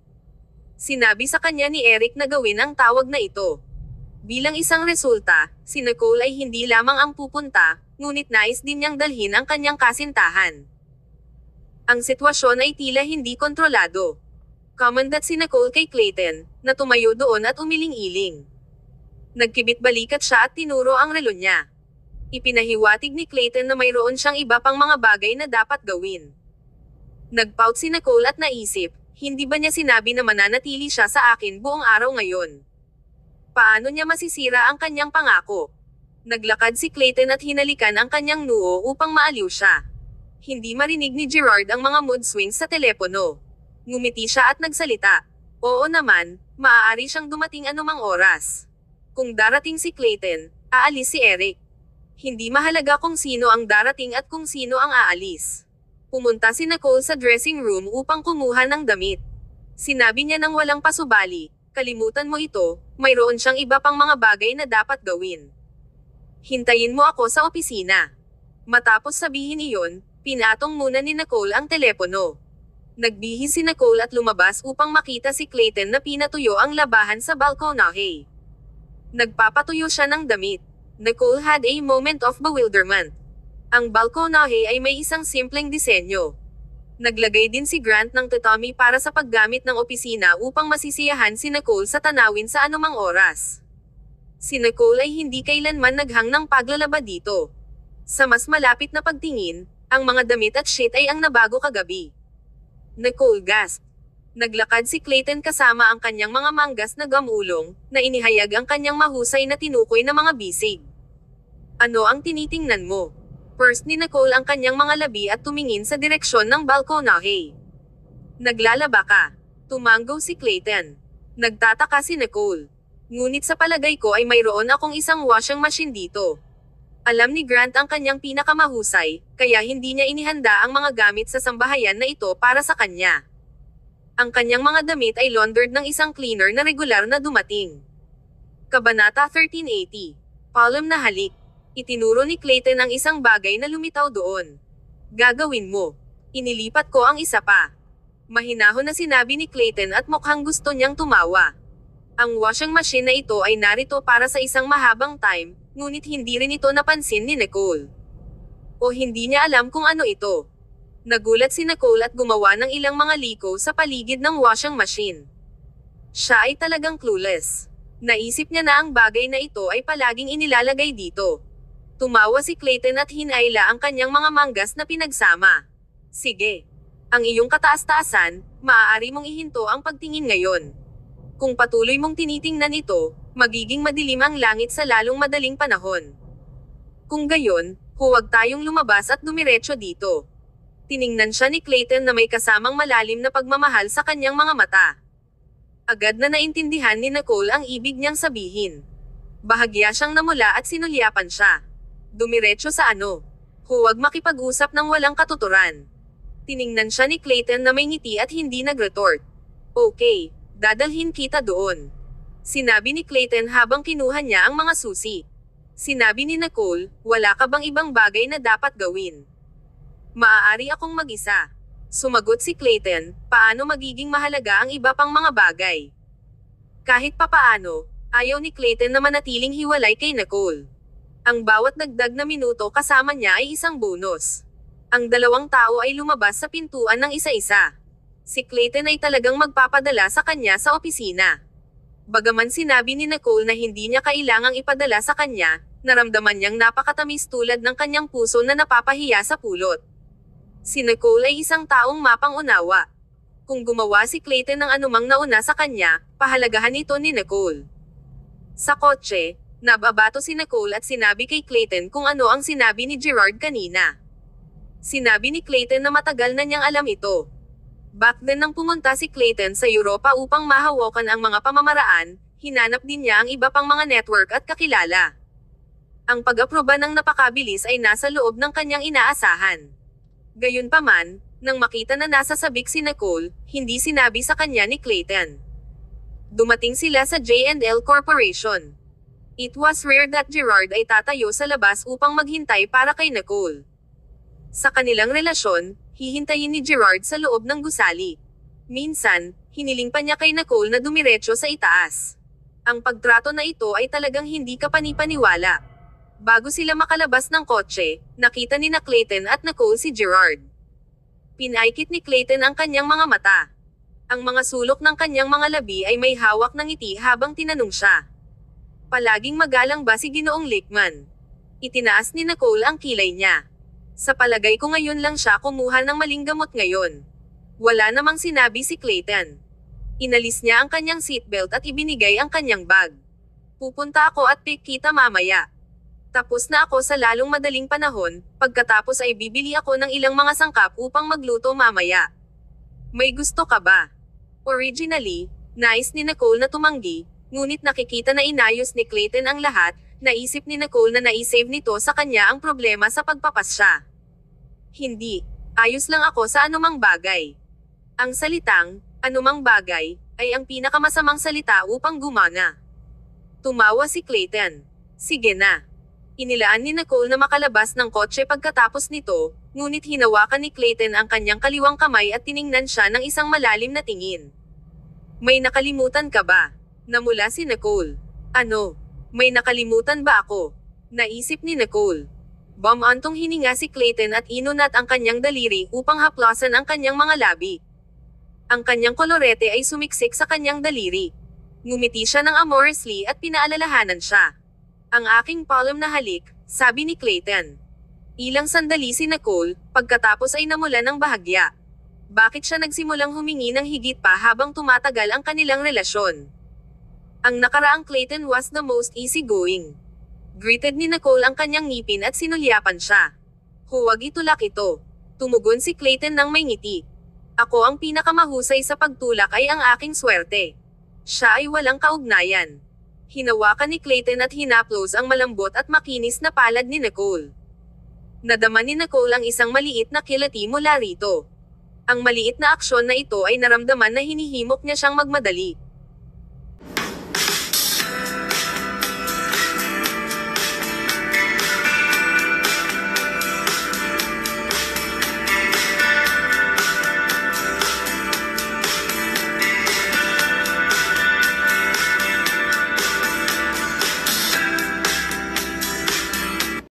Sinabi sa kanya ni Eric na gawin ang tawag na ito. Bilang isang resulta, si Nicole ay hindi lamang ang pupunta, ngunit nais din niyang dalhin ang kanyang kasintahan. Ang sitwasyon ay tila hindi kontrolado. Comandat si Nicole kay Clayton, na tumayo doon at umiling-iling. Nagkibit balikat siya at tinuro ang relo niya. Ipinahiwatig ni Clayton na mayroon siyang iba pang mga bagay na dapat gawin. Nagpout si Nicole at naisip, hindi ba niya sinabi na mananatili siya sa akin buong araw ngayon? Paano niya masisira ang kanyang pangako? Naglakad si Clayton at hinalikan ang kanyang noo upang maaliw siya. Hindi marinig ni Gerard ang mga mood swings sa telepono. Ngumiti siya at nagsalita. Oo naman, maaari siyang dumating anumang oras. Kung darating si Clayton, aalis si Eric. Hindi mahalaga kung sino ang darating at kung sino ang aalis. Pumunta si Nicole sa dressing room upang kumuha ng damit. Sinabi niya nang walang pasubali, kalimutan mo ito, mayroon siyang iba pang mga bagay na dapat gawin. Hintayin mo ako sa opisina. Matapos sabihin iyon, pinatong muna ni Nicole ang telepono. Nagbihis si Nicole at lumabas upang makita si Clayton na pinatuyo ang labahan sa balkonahe. Nagpapatuyo siya ng damit. Nicole had a moment of bewilderment. Ang balkonahe ay may isang simpleng disenyo. Naglagay din si Grant ng tatami para sa paggamit ng opisina upang masisiyahan si Nicole sa tanawin sa anumang oras. Si Nicole ay hindi kailanman naghang ng paglalaba dito. Sa mas malapit na pagtingin, ang mga damit at sheet ay ang nabago kagabi. Nicole gasped. Naglakad si Clayton kasama ang kanyang mga manggas na gamulong, na inihayag ang kanyang mahusay na tinukoy na mga bisig. Ano ang tinitingnan mo? First ni Nicole ang kanyang mga labi at tumingin sa direksyon ng balkonahe. Naglalaba ka. Tumanggaw si Clayton. Nagtataka si Nicole. Ngunit sa palagay ko ay mayroon akong isang washing machine dito. Alam ni Grant ang kanyang pinakamahusay, kaya hindi niya inihanda ang mga gamit sa sambahayan na ito para sa kanya. Ang kanyang mga damit ay laundered ng isang cleaner na regular na dumating. Kabanata 1380. Palm na halik. Itinuro ni Clayton ang isang bagay na lumitaw doon. Gagawin mo. Inilipat ko ang isa pa. Mahinahon na sinabi ni Clayton at mukhang gusto niyang tumawa. Ang washing machine na ito ay narito para sa isang mahabang time, ngunit hindi rin ito napansin ni Nicole. O hindi niya alam kung ano ito. Nagulat si Nicole at gumawa ng ilang mga liko sa paligid ng washing machine. Siya ay talagang clueless. Naisip niya na ang bagay na ito ay palaging inilalagay dito. Tumawa si Clayton at hinayla ang kanyang mga manggas na pinagsama. Sige. Ang iyong kataas-taasan, maaari mong ihinto ang pagtingin ngayon. Kung patuloy mong tinitingnan ito, magiging madilim ang langit sa lalong madaling panahon. Kung gayon, huwag tayong lumabas at dumiretso dito. Tiningnan siya ni Clayton na may kasamang malalim na pagmamahal sa kanyang mga mata. Agad na naintindihan ni Nicole ang ibig niyang sabihin. Bahagya siyang namula at sinulyapan siya. Dumiretso sa ano? Huwag makipag-usap ng walang katuturan. Tiningnan siya ni Clayton na may ngiti at hindi nag-retort. Okay, dadalhin kita doon. Sinabi ni Clayton habang kinuha niya ang mga susi. Sinabi ni Nicole, wala ka bang ibang bagay na dapat gawin? Maaari akong mag-isa. Sumagot si Clayton, paano magiging mahalaga ang iba pang mga bagay? Kahit papaano, ayaw ni Clayton na manatiling hiwalay kay Nicole. Ang bawat dagdag na minuto kasama niya ay isang bonus. Ang dalawang tao ay lumabas sa pintuan ng isa-isa. Si Clayton ay talagang magpapadala sa kanya sa opisina. Bagaman sinabi ni Nicole na hindi niya kailangang ipadala sa kanya, naramdaman niyang napakatamis tulad ng kanyang puso na napapahiya sa pulot. Si Nicole ay isang taong mapang-unawa. Kung gumawa si Clayton ng anumang nauna sa kanya, pahalagahan ito ni Nicole. Sa kotse, nababato si Nicole at sinabi kay Clayton kung ano ang sinabi ni Gerard kanina. Sinabi ni Clayton na matagal na niyang alam ito. Back then nang pumunta si Clayton sa Europa upang mahawakan ang mga pamamaraan, hinanap din niya ang iba pang mga network at kakilala. Ang pag-aproba ng napakabilis ay nasa loob ng kanyang inaasahan. Gayunpaman, nang makita na nasa sabik si Nicole, hindi sinabi sa kanya ni Clayton. Dumating sila sa J&L Corporation. It was rare that Gerard ay tatayo sa labas upang maghintay para kay Nicole. Sa kanilang relasyon, hihintayin ni Gerard sa loob ng gusali. Minsan, hiniling pa niya kay Nicole na dumiretso sa itaas. Ang pagtrato na ito ay talagang hindi kapanipaniwala. Bago sila makalabas ng kotse, nakita ni Clayton at Nicole si Gerard. Pinaikit ni Clayton ang kanyang mga mata. Ang mga sulok ng kanyang mga labi ay may hawak ng ngiti habang tinanong siya. Palaging magalang ba si Ginoong Lakeman? Itinaas ni Nicole ang kilay niya. Sa palagay ko ngayon lang siya kumuha ng maling gamot ngayon. Wala namang sinabi si Clayton. Inalis niya ang kanyang seatbelt at ibinigay ang kanyang bag. Pupunta ako at pick kita mamaya. Tapos na ako sa lalong madaling panahon, pagkatapos ay bibili ako ng ilang mga sangkap upang magluto mamaya. May gusto ka ba? Originally, nais ni Nicole na tumanggi, ngunit nakikita na inayos ni Clayton ang lahat, naisip ni Nicole na naisave nito sa kanya ang problema sa pagpapasya. Hindi, ayos lang ako sa anumang bagay. Ang salitang, anumang bagay, ay ang pinakamasamang salita upang gumana. Tumawa si Clayton. Sige na. Inilaan ni Nicole na makalabas ng kotse pagkatapos nito, ngunit hinawakan ni Clayton ang kanyang kaliwang kamay at tiningnan siya ng isang malalim na tingin. May nakalimutan ka ba? Namula si Nicole. Ano? May nakalimutan ba ako? Naisip ni Nicole. Bumantong hininga si Clayton at inunat ang kanyang daliri upang haplasan ang kanyang mga labi. Ang kanyang kolorete ay sumiksik sa kanyang daliri. Ngumiti siya ng amorously at pinaalalahanan siya. Ang aking palom na halik, sabi ni Clayton. Ilang sandali si Nicole, pagkatapos ay namulan ng bahagya. Bakit siya nagsimulang humingi ng higit pa habang tumatagal ang kanilang relasyon? Ang nakaraang Clayton was the most easygoing. Greeted ni Nicole ang kanyang ngipin at sinulyapan siya. Huwag itulak ito. Tumugon si Clayton ng may ngiti. Ako ang pinakamahusay sa pagtulak ay ang aking swerte. Siya ay walang kaugnayan. Hinawakan ni Clayton at hinaplos ang malambot at makinis na palad ni Nicole. Nadama ni Nicole ang isang maliit na kilati mula rito. Ang maliit na aksyon na ito ay naramdaman na hinihimok niya siyang magmadali.